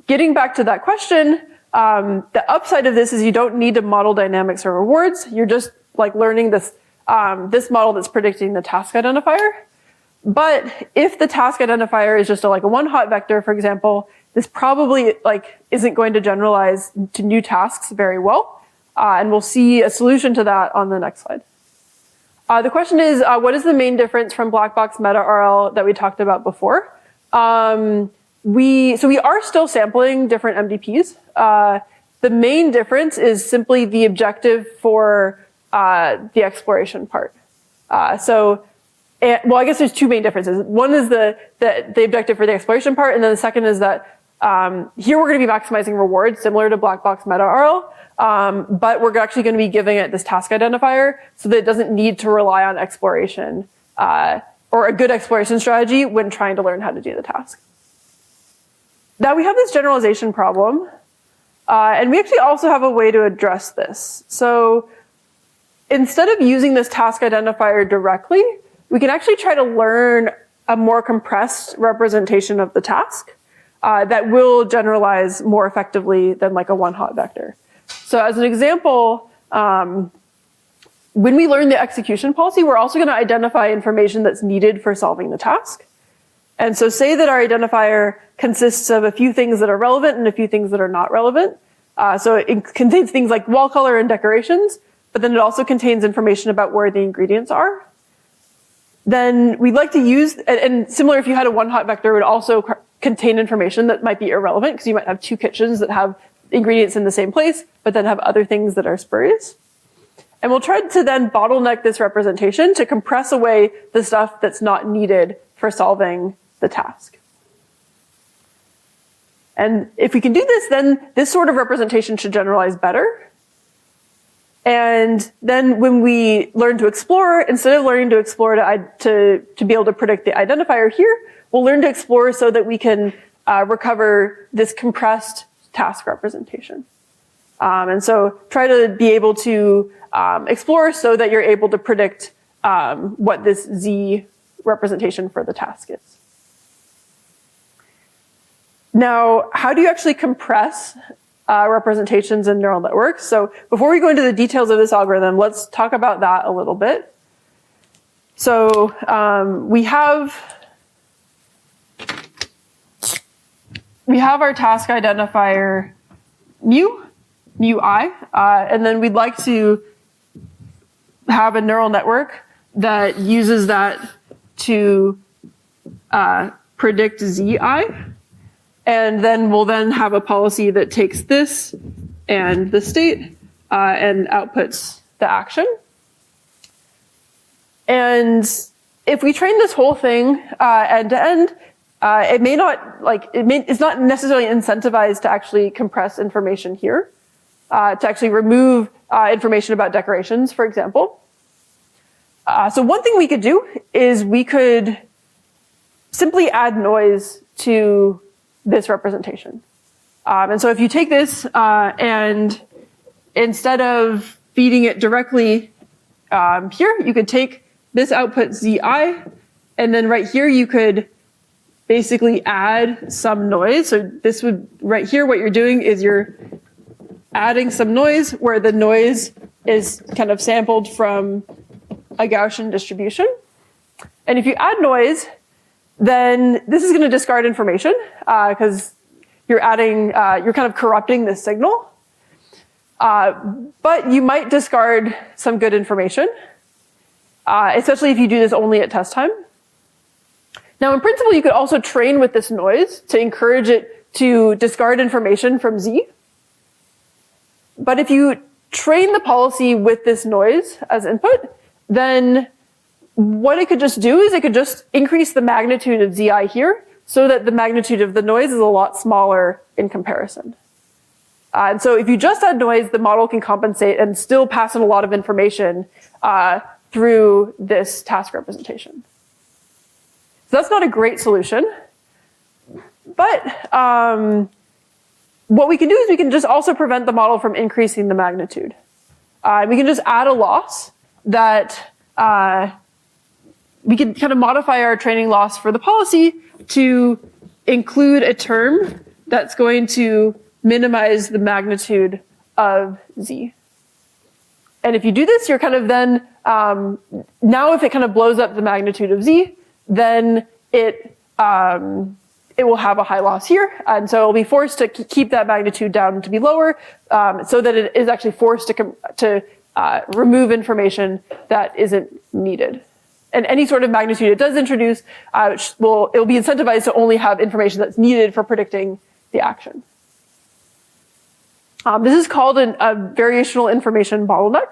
getting back to that question, the upside of this is you don't need to model dynamics or rewards. You're just like learning this model that's predicting the task identifier. But if the task identifier is just like a one-hot vector, for example, this probably isn't going to generalize to new tasks very well. And we'll see a solution to that on the next slide. The question is, what is the main difference from black box meta RL that we talked about before? We are still sampling different MDPs. The main difference is simply the objective for the exploration part. I guess there's two main differences. One is the objective for the exploration part, and then the second is that here we're going to be maximizing rewards similar to black box meta RL, but we're actually going to be giving it this task identifier so that it doesn't need to rely on exploration or a good exploration strategy when trying to learn how to do the task. Now we have this generalization problem, and we actually also have a way to address this. So instead of using this task identifier directly, we can actually try to learn a more compressed representation of the task that will generalize more effectively than like a one-hot vector. So as an example, when we learn the execution policy, we're also going to identify information that's needed for solving the task. And so say that our identifier consists of a few things that are relevant and a few things that are not relevant. So it contains things like wall color and decorations, but then it also contains information about where the ingredients are. Then we'd like to use, and similar if you had a one-hot vector, it would also contain information that might be irrelevant, because you might have two kitchens that have ingredients in the same place, but then have other things that are spurious. And we'll try to then bottleneck this representation to compress away the stuff that's not needed for solving the task. And if we can do this, then this sort of representation should generalize better. And then when we learn to explore, instead of learning to explore to be able to predict the identifier here, we'll learn to explore so that we can recover this compressed task representation. And so try to be able to explore so that you're able to predict what this Z representation for the task is. Now, how do you actually compress representations in neural networks? So before we go into the details of this algorithm, let's talk about that a little bit. So we have our task identifier mu I, and then we'd like to have a neural network that uses that to predict Zi. And then we'll then have a policy that takes this and the state and outputs the action. And if we train this whole thing end to end, it's not necessarily incentivized to actually compress information here, to actually remove information about decorations, for example. So one thing we could do is we could simply add noise to this representation. And so if you take this and instead of feeding it directly here, you could take this output Zi, and then right here you could basically add some noise. So this would, right here, what you're doing is you're adding some noise where the noise is kind of sampled from a Gaussian distribution. And if you add noise, then this is going to discard information because you're kind of corrupting this signal. But you might discard some good information, especially if you do this only at test time. Now, in principle, you could also train with this noise to encourage it to discard information from Z. But if you train the policy with this noise as input, then what it could just do is it could just increase the magnitude of Zi here so that the magnitude of the noise is a lot smaller in comparison. And so if you just add noise, the model can compensate and still pass in a lot of information through this task representation. So that's not a great solution. But what we can do is we can just also prevent the model from increasing the magnitude. We can just add a loss that we can kind of modify our training loss for the policy to include a term that's going to minimize the magnitude of Z. And if you do this, you're kind of then, now if it kind of blows up the magnitude of Z, then it will have a high loss here. And so it'll be forced to keep that magnitude down to be lower, so that it is actually forced to remove information that isn't needed. And any sort of magnitude it does introduce, it'll be incentivized to only have information that's needed for predicting the action. This is called a variational information bottleneck,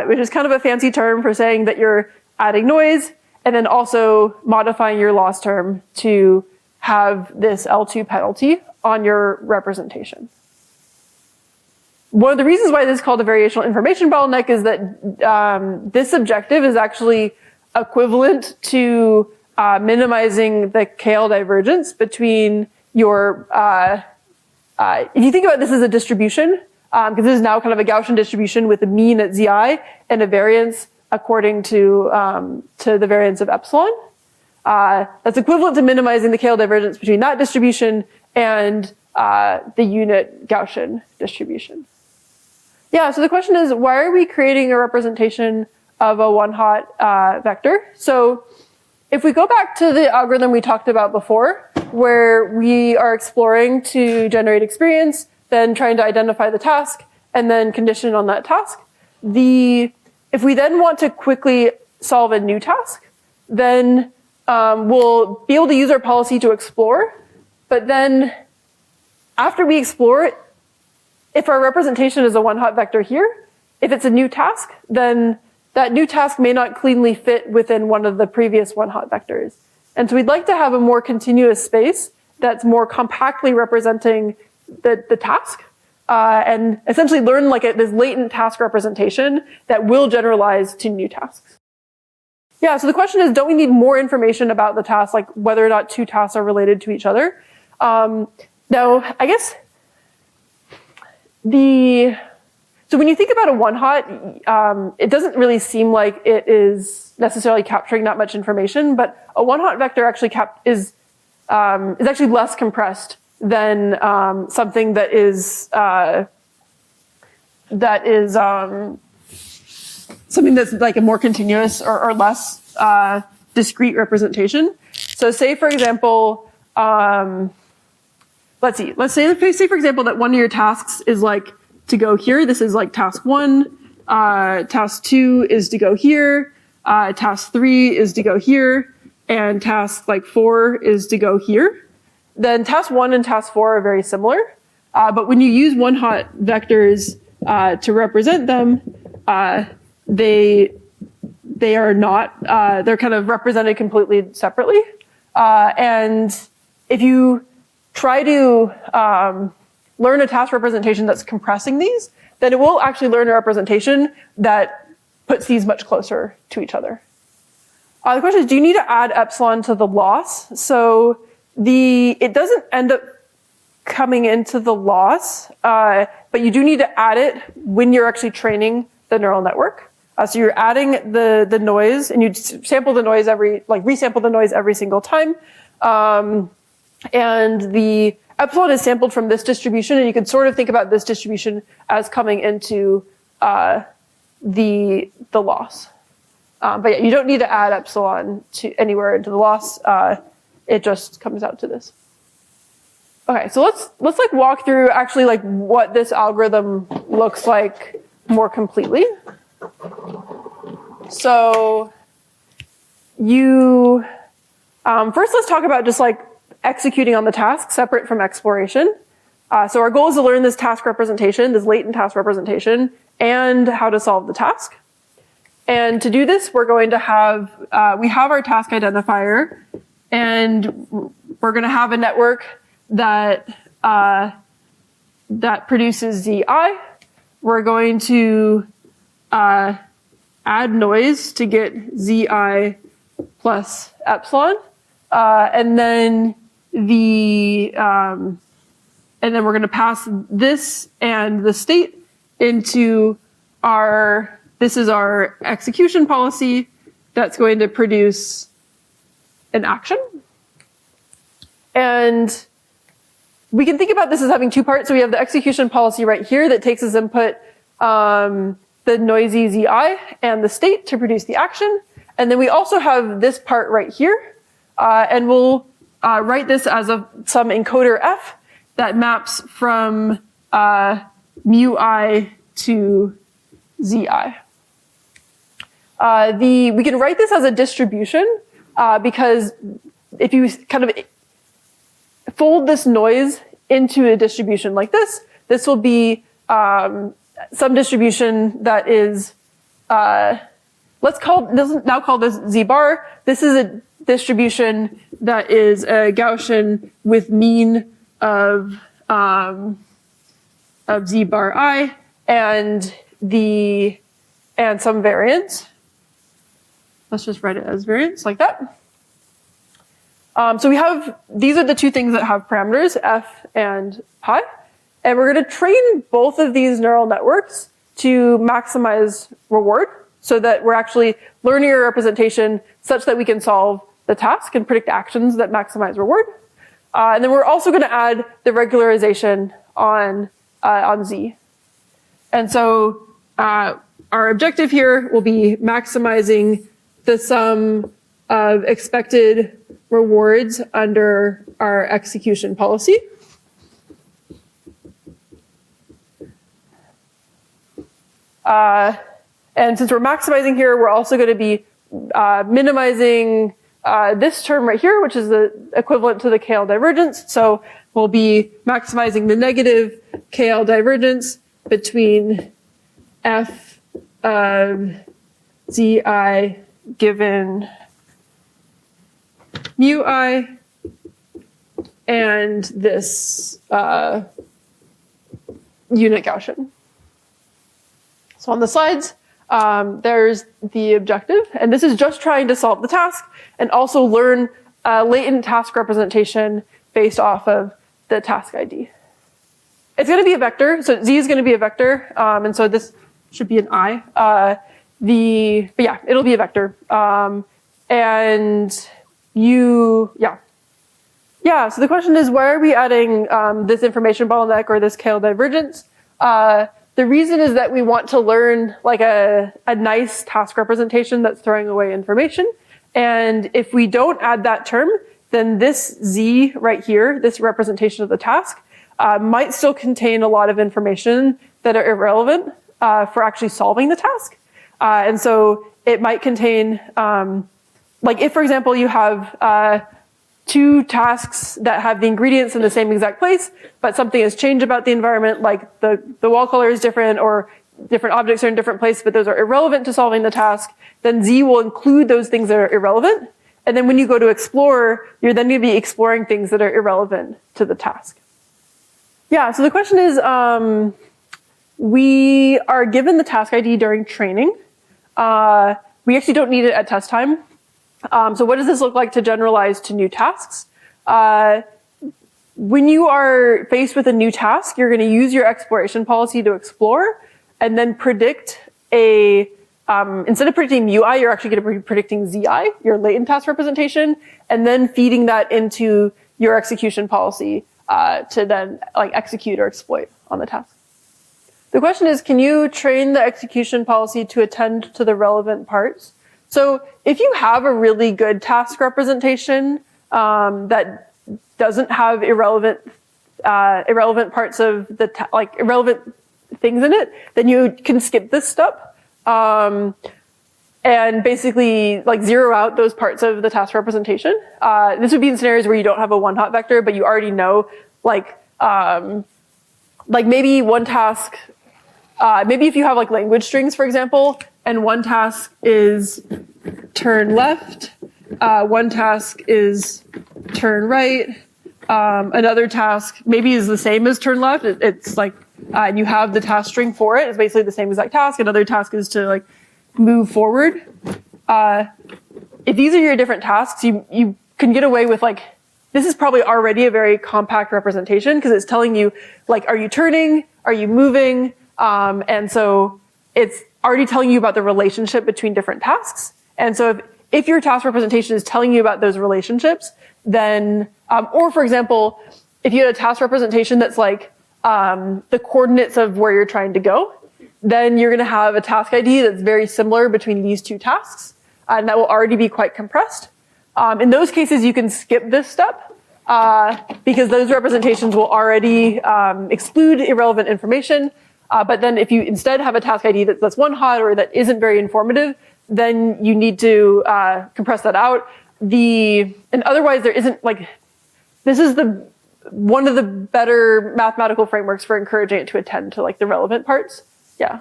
which is kind of a fancy term for saying that you're adding noise and then also modifying your loss term to have this L2 penalty on your representation. One of the reasons why this is called a variational information bottleneck is that this objective is actually equivalent to minimizing the KL divergence between your, if you think about this as a distribution, because this is now kind of a Gaussian distribution with a mean at zi and a variance according to the variance of epsilon. That's equivalent to minimizing the KL divergence between that distribution and the unit Gaussian distribution. Yeah, so the question is, why are we creating a representation of a one-hot vector? So if we go back to the algorithm we talked about before, where we are exploring to generate experience, then trying to identify the task, and then condition on that task, if we then want to quickly solve a new task, then we'll be able to use our policy to explore, but then after we explore it, if our representation is a one-hot vector here, if it's a new task, then that new task may not cleanly fit within one of the previous one-hot vectors. And so we'd like to have a more continuous space that's more compactly representing the task, and essentially learn like this latent task representation that will generalize to new tasks. Yeah, so the question is, don't we need more information about the task, like whether or not two tasks are related to each other? Now, I guess so when you think about a one-hot, it doesn't really seem like it is necessarily capturing that much information, but a one-hot vector actually is actually less compressed than something that is something that's like a more continuous or less discrete representation. So say, for example, let's say for example that one of your tasks is like to go here. This is like task 1. Task 2 is to go here. Task 3 is to go here, and task like 4 is to go here. Then task 1 and task 4 are very similar, but when you use one-hot vectors to represent them, they are not. They're kind of represented completely separately, and if you try to learn a task representation that's compressing these, then it will actually learn a representation that puts these much closer to each other. The question is, do you need to add epsilon to the loss? So it doesn't end up coming into the loss, but you do need to add it when you're actually training the neural network. So you're adding the noise, and you sample the noise resample the noise every single time. And the epsilon is sampled from this distribution, and you can sort of think about this distribution as coming into the loss. But yeah, you don't need to add epsilon to anywhere into the loss. It just comes out to this. Okay, so let's like walk through actually like what this algorithm looks like more completely. So first let's talk about just like executing on the task separate from exploration. So our goal is to learn this task representation, this latent task representation, and how to solve the task. And to do this, we're going to have, we have our task identifier, and we're going to have a network that produces Zi. We're going to add noise to get Zi plus epsilon, and then we're going to pass this and the state into this is our execution policy that's going to produce an action. And we can think about this as having two parts. So we have the execution policy right here that takes as input the noisy Zi and the state to produce the action. And then we also have this part right here. And we'll write this as some encoder F that maps from mu I to Zi. We can write this as a distribution because if you kind of fold this noise into a distribution like this, this will be some distribution that is, let's now call this Z bar. This is a distribution that is a Gaussian with mean of Z bar I and some variance. Let's just write it as variance like that. So these are the two things that have parameters, f and pi. And we're going to train both of these neural networks to maximize reward so that we're actually learning a representation such that we can solve the task and predict actions that maximize reward. And then we're also going to add the regularization on Z. And so our objective here will be maximizing the sum of expected rewards under our execution policy. And since we're maximizing here, we're also going to be minimizing this term right here, which is the equivalent to the KL divergence. So we'll be maximizing the negative KL divergence between f of zi given mu I and this unit Gaussian. So on the slides, there's the objective, and this is just trying to solve the task and also learn latent task representation based off of the task ID. It's going to be a vector, so Z is going to be a vector, and so this should be an I. But yeah, it'll be a vector. So the question is, why are we adding this information bottleneck or this KL divergence? The reason is that we want to learn like a nice task representation that's throwing away information. And if we don't add that term, then this Z right here, this representation of the task, might still contain a lot of information that are irrelevant for actually solving the task. And so it might contain, like if, for example, you have two tasks that have the ingredients in the same exact place, but something has changed about the environment, like the wall color is different or different objects are in different places, but those are irrelevant to solving the task, then Z will include those things that are irrelevant. And then when you go to explore, you're then going to be exploring things that are irrelevant to the task. Yeah, so the question is, we are given the task ID during training. We actually don't need it at test time. So what does this look like to generalize to new tasks? When you are faced with a new task, you're going to use your exploration policy to explore and then predict instead of predicting mu I, you're actually going to be predicting zi, your latent task representation, and then feeding that into your execution policy to then like execute or exploit on the task. The question is, can you train the execution policy to attend to the relevant parts? So if you have a really good task representation that doesn't have irrelevant parts of the irrelevant things in it, then you can skip this step and basically like zero out those parts of the task representation. This would be in scenarios where you don't have a one-hot vector, but you already know like maybe one task. Maybe if you have like language strings, for example, and one task is turn left, one task is turn right, another task maybe is the same as turn left. It's like, and you have the task string for it. It's basically the same exact task. Another task is to like move forward. If these are your different tasks, you can get away with like, this is probably already a very compact representation because it's telling you like, are you turning? Are you moving? And so it's already telling you about the relationship between different tasks. And so if your task representation is telling you about those relationships, then, or for example, if you had a task representation that's like, the coordinates of where you're trying to go, then you're going to have a task ID that's very similar between these two tasks. And that will already be quite compressed. In those cases, you can skip this step, because those representations will already, exclude irrelevant information. But then if you instead have a task ID that's one hot or that isn't very informative, then you need to compress that out. And otherwise there isn't like, this is one of the better mathematical frameworks for encouraging it to attend to like the relevant parts. Yeah.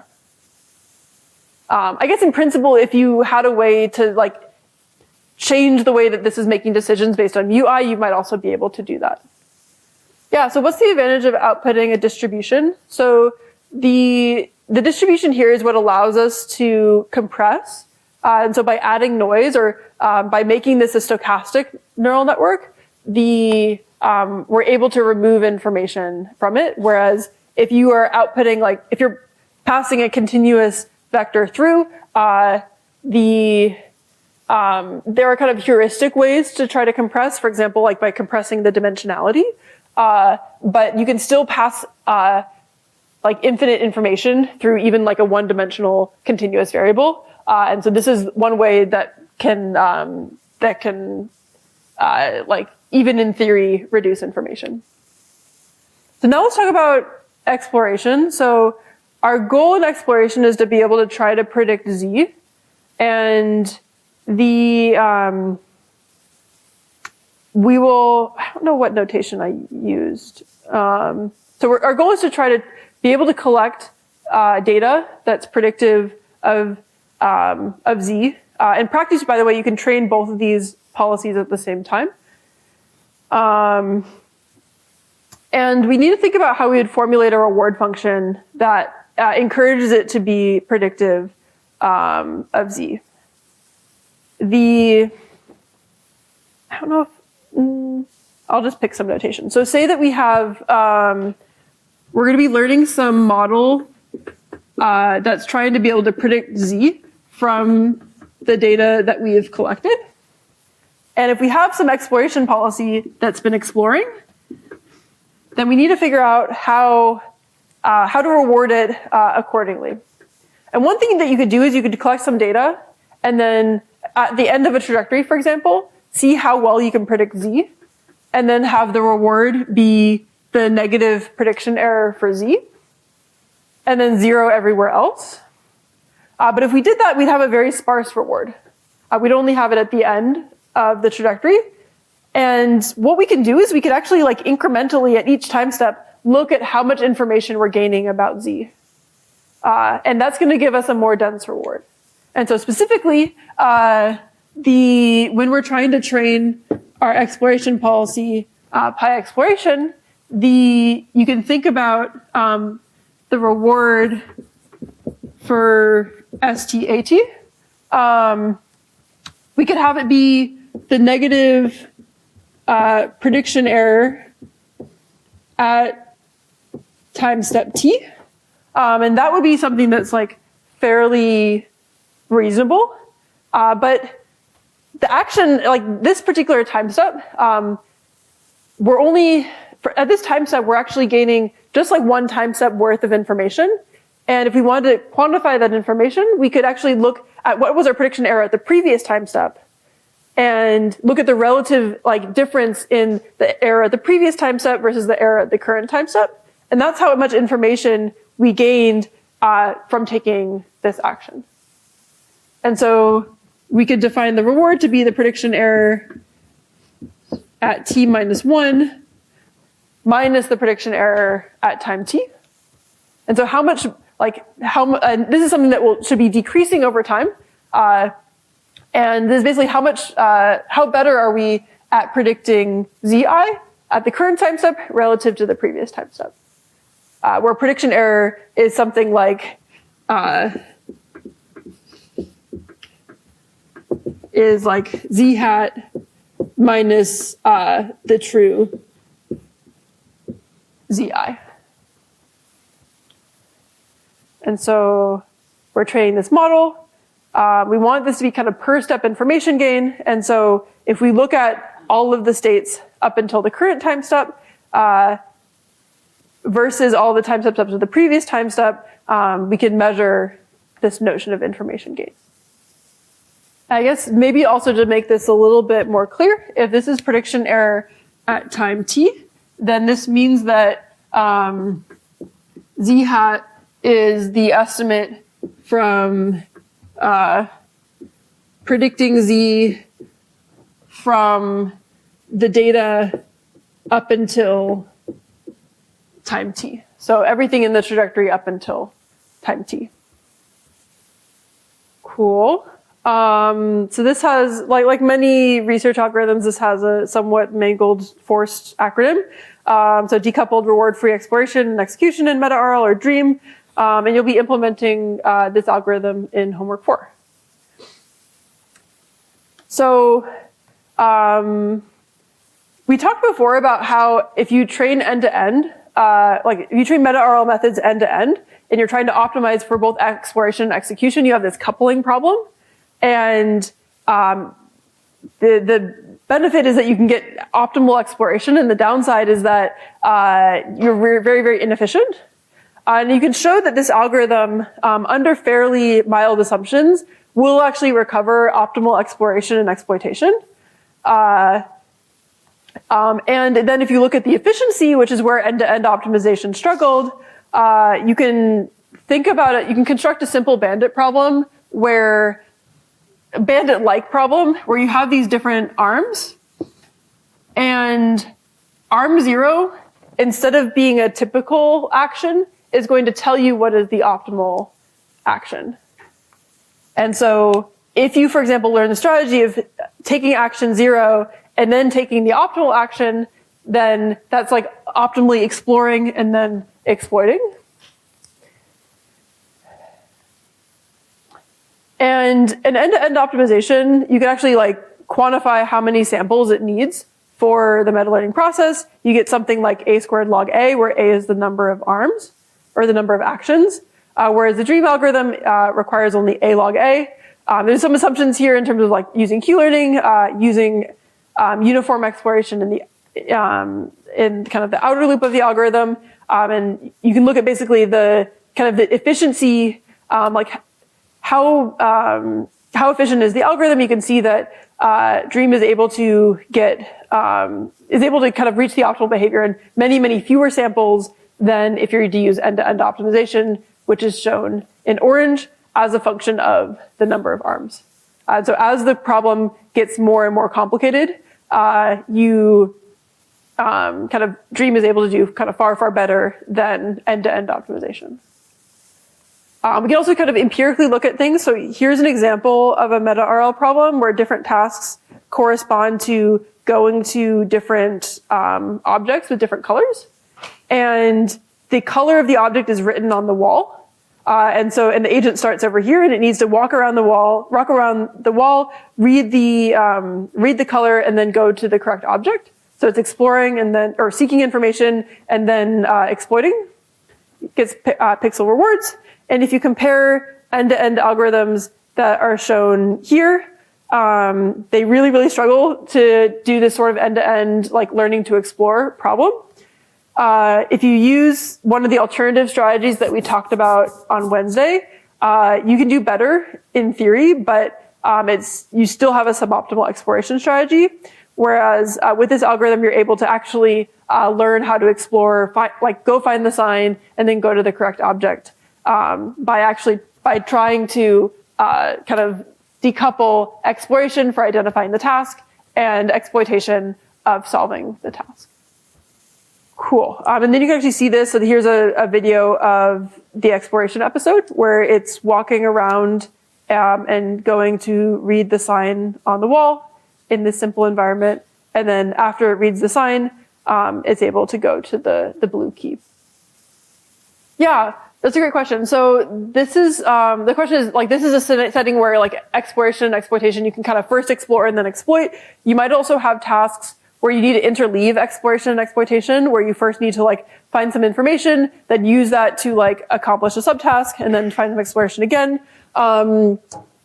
I guess in principle, if you had a way to like change the way that this is making decisions based on UI, you might also be able to do that. Yeah, so what's the advantage of outputting a distribution? So the distribution here is what allows us to compress. And so by adding noise or by making this a stochastic neural network, we're able to remove information from it. Whereas if you are outputting, like if you're passing a continuous vector through, there are kind of heuristic ways to try to compress, for example, like by compressing the dimensionality. But you can still pass like infinite information through even like a one-dimensional continuous variable. And so this is one way that can like even in theory reduce information. So now let's talk about exploration. So our goal in exploration is to be able to try to predict Z, and we will, I don't know what notation I used. So our goal is to try to be able to collect data that's predictive of Z. In practice, by the way, you can train both of these policies at the same time. And we need to think about how we would formulate a reward function that encourages it to be predictive of Z. I don't know if, I'll just pick some notation. So say that we have, we're going to be learning some model that's trying to be able to predict Z from the data that we have collected. And if we have some exploration policy that's been exploring, then we need to figure out how to reward it accordingly. And one thing that you could do is you could collect some data, and then at the end of a trajectory, for example, see how well you can predict Z, and then have the reward be the negative prediction error for Z, and then 0 everywhere else. But if we did that, we'd have a very sparse reward. We'd only have it at the end of the trajectory. And what we can do is we could actually like incrementally at each time step look at how much information we're gaining about Z. And that's going to give us a more dense reward. And so specifically, when we're trying to train our exploration policy, PyExploration, you can think about the reward for STAT. We could have it be the negative prediction error at time step t. And that would be something that's like fairly reasonable. But the action, like this particular time step, at this time step, we're actually gaining just like one time step worth of information. And if we wanted to quantify that information, we could actually look at what was our prediction error at the previous time step and look at the relative like difference in the error at the previous time step versus the error at the current time step. And that's how much information we gained from taking this action. And so we could define the reward to be the prediction error at t minus 1 minus the prediction error at time t. And so how much, and this is something that should be decreasing over time. And this is basically how better are we at predicting Zi at the current time step relative to the previous time step. Where prediction error is something like, Z hat minus the true Zi. And so we're training this model. We want this to be kind of per step information gain. And so if we look at all of the states up until the current time step, versus all the time steps up to the previous time step, we can measure this notion of information gain. I guess maybe also to make this a little bit more clear, if this is prediction error at time t, then this means that Z hat is the estimate from predicting Z from the data up until time t. So everything in the trajectory up until time t. Cool. So this has, like many research algorithms, this has a somewhat mangled, forced acronym. So decoupled reward-free exploration and execution in meta-RL or DREAM. And you'll be implementing this algorithm in homework 4. So we talked before about how if you train end-to-end, like if you train meta-RL methods end-to-end, and you're trying to optimize for both exploration and execution, you have this coupling problem. And the benefit is that you can get optimal exploration, and the downside is that you're very, very inefficient. And you can show that this algorithm, under fairly mild assumptions, will actually recover optimal exploration and exploitation. And then if you look at the efficiency, which is where end-to-end optimization struggled, you can think about it, you can construct a simple Bandit problem where Bandit-like problem where you have these different arms, and arm 0, instead of being a typical action, is going to tell you what is the optimal action. And so if you, for example, learn the strategy of taking action 0 and then taking the optimal action, then that's like optimally exploring and then exploiting. And an end-to-end optimization, you can actually like quantify how many samples it needs for the meta-learning process. You get something like a squared log a, where a is the number of arms or the number of actions, whereas the dream algorithm requires only a log a. There's some assumptions here in terms of like using Q-learning, using uniform exploration in the in kind of the outer loop of the algorithm, and you can look at basically the kind of the efficiency, like how efficient is the algorithm. You can see that Dream is able to get is able to kind of reach the optimal behavior in many, many fewer samples than if you're to use end-to-end optimization, which is shown in orange as a function of the number of arms. So as the problem gets more and more complicated, you kind of Dream is able to do kind of far, far better than end-to-end optimization. We can also kind of empirically look at things. So here's an example of a meta-RL problem where different tasks correspond to going to different objects with different colors. And the color of the object is written on the wall. And the agent starts over here, and it needs to walk around the wall, read the color, and then go to the correct object. So it's exploring and then, or seeking information and then exploiting. It gets pixel rewards. And if you compare end-to-end algorithms that are shown here, they really, really struggle to do this sort of end-to-end, like learning to explore problem. If you use one of the alternative strategies that we talked about on Wednesday, you can do better in theory, but you still have a suboptimal exploration strategy. Whereas with this algorithm, you're able to actually learn how to explore, go find the sign, and then go to the correct object by trying to kind of decouple exploration for identifying the task and exploitation of solving the task. Cool. And then you can actually see this. So here's a video of the exploration episode where it's walking around and going to read the sign on the wall in this simple environment. And then after it reads the sign, it's able to go to the blue key. Yeah, that's a great question. So this is, the question is like, this is a setting where like exploration and exploitation, you can kind of first explore and then exploit. You might also have tasks where you need to interleave exploration and exploitation, where you first need to like find some information, then use that to like accomplish a subtask, and then find some exploration again.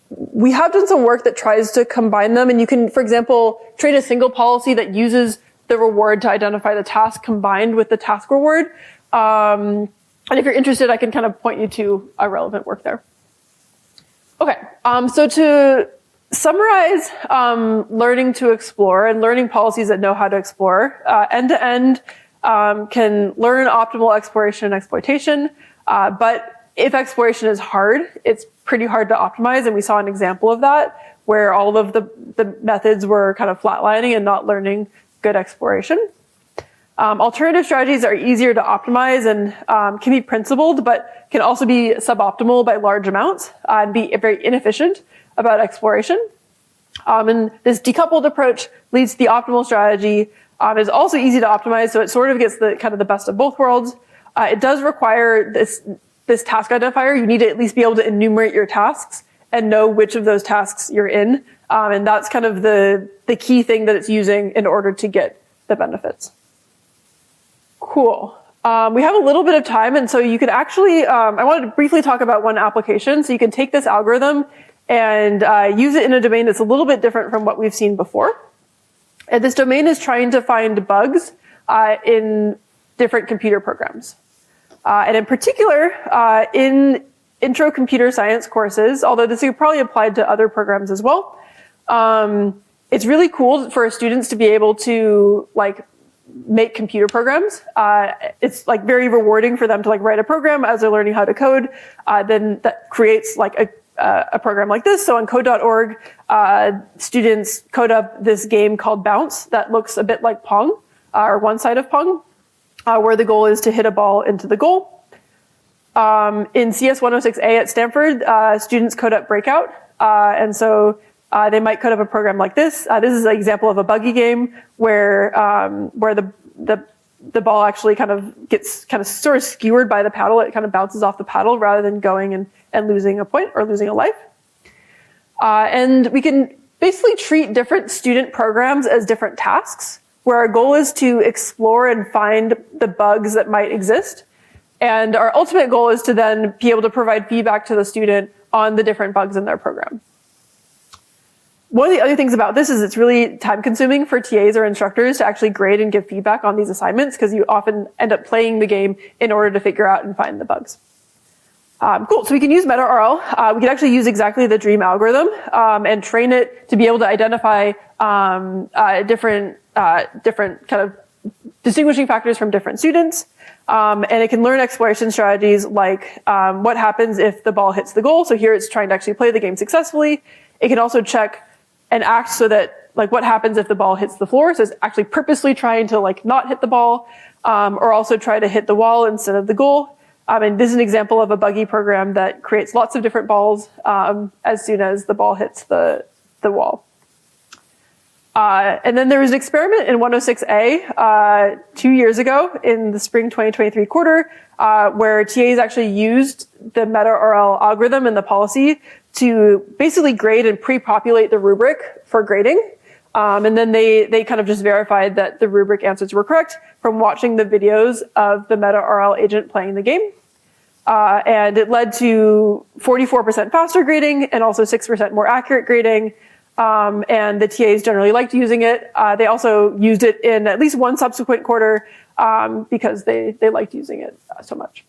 We have done some work that tries to combine them, and you can, for example, train a single policy that uses the reward to identify the task combined with the task reward. And if you're interested, I can kind of point you to a relevant work there. Okay, so to summarize learning to explore and learning policies that know how to explore, end-to-end can learn optimal exploration and exploitation, but if exploration is hard, it's pretty hard to optimize, and we saw an example of that, where all of the methods were kind of flatlining and not learning good exploration. Alternative strategies are easier to optimize and can be principled, but can also be suboptimal by large amounts and be very inefficient about exploration. And this decoupled approach leads to the optimal strategy. It's also easy to optimize, so it sort of gets the kind of the best of both worlds. It does require this task identifier. You need to at least be able to enumerate your tasks and know which of those tasks you're in And that's kind of the key thing that it's using in order to get the benefits. Cool. We have a little bit of time, and so you can actually, I wanted to briefly talk about one application. So you can take this algorithm and use it in a domain that's a little bit different from what we've seen before. And this domain is trying to find bugs in different computer programs. And in particular, in intro computer science courses, although this is probably applied to other programs as well, it's really cool for students to be able to make computer programs. It's very rewarding for them to write a program as they're learning how to code. Then that creates a program like this. So on code.org, students code up this game called Bounce that looks a bit like Pong, or one side of Pong, where the goal is to hit a ball into the goal. In CS224R at Stanford, students code up Breakout. And so they might code up a program like this. This is an example of a buggy game where the ball actually kind of gets sort of skewered by the paddle. It kind of bounces off the paddle rather than going and losing a point or losing a life. And we can basically treat different student programs as different tasks, where our goal is to explore and find the bugs that might exist. And our ultimate goal is to then be able to provide feedback to the student on the different bugs in their program. One of the other things about this is it's really time consuming for TAs or instructors to actually grade and give feedback on these assignments, because you often end up playing the game in order to figure out and find the bugs. Cool, so we can use MetaRL. We can actually use exactly the dream algorithm and train it to be able to identify different kind of distinguishing factors from different students. And it can learn exploration strategies like what happens if the ball hits the goal. So here it's trying to actually play the game successfully. It can also check and act so that what happens if the ball hits the floor. So it's actually purposely trying to not hit the ball, or also try to hit the wall instead of the goal. And this is an example of a buggy program that creates lots of different balls as soon as the ball hits the wall. And then there was an experiment in 106A 2 years ago in the spring 2023 quarter, where TAs actually used the MetaRL algorithm and the policy to basically grade and pre-populate the rubric for grading. And then they kind of just verified that the rubric answers were correct from watching the videos of the MetaRL agent playing the game. And it led to 44% faster grading and also 6% more accurate grading. And the TAs generally liked using it. They also used it in at least one subsequent quarter because they liked using it so much.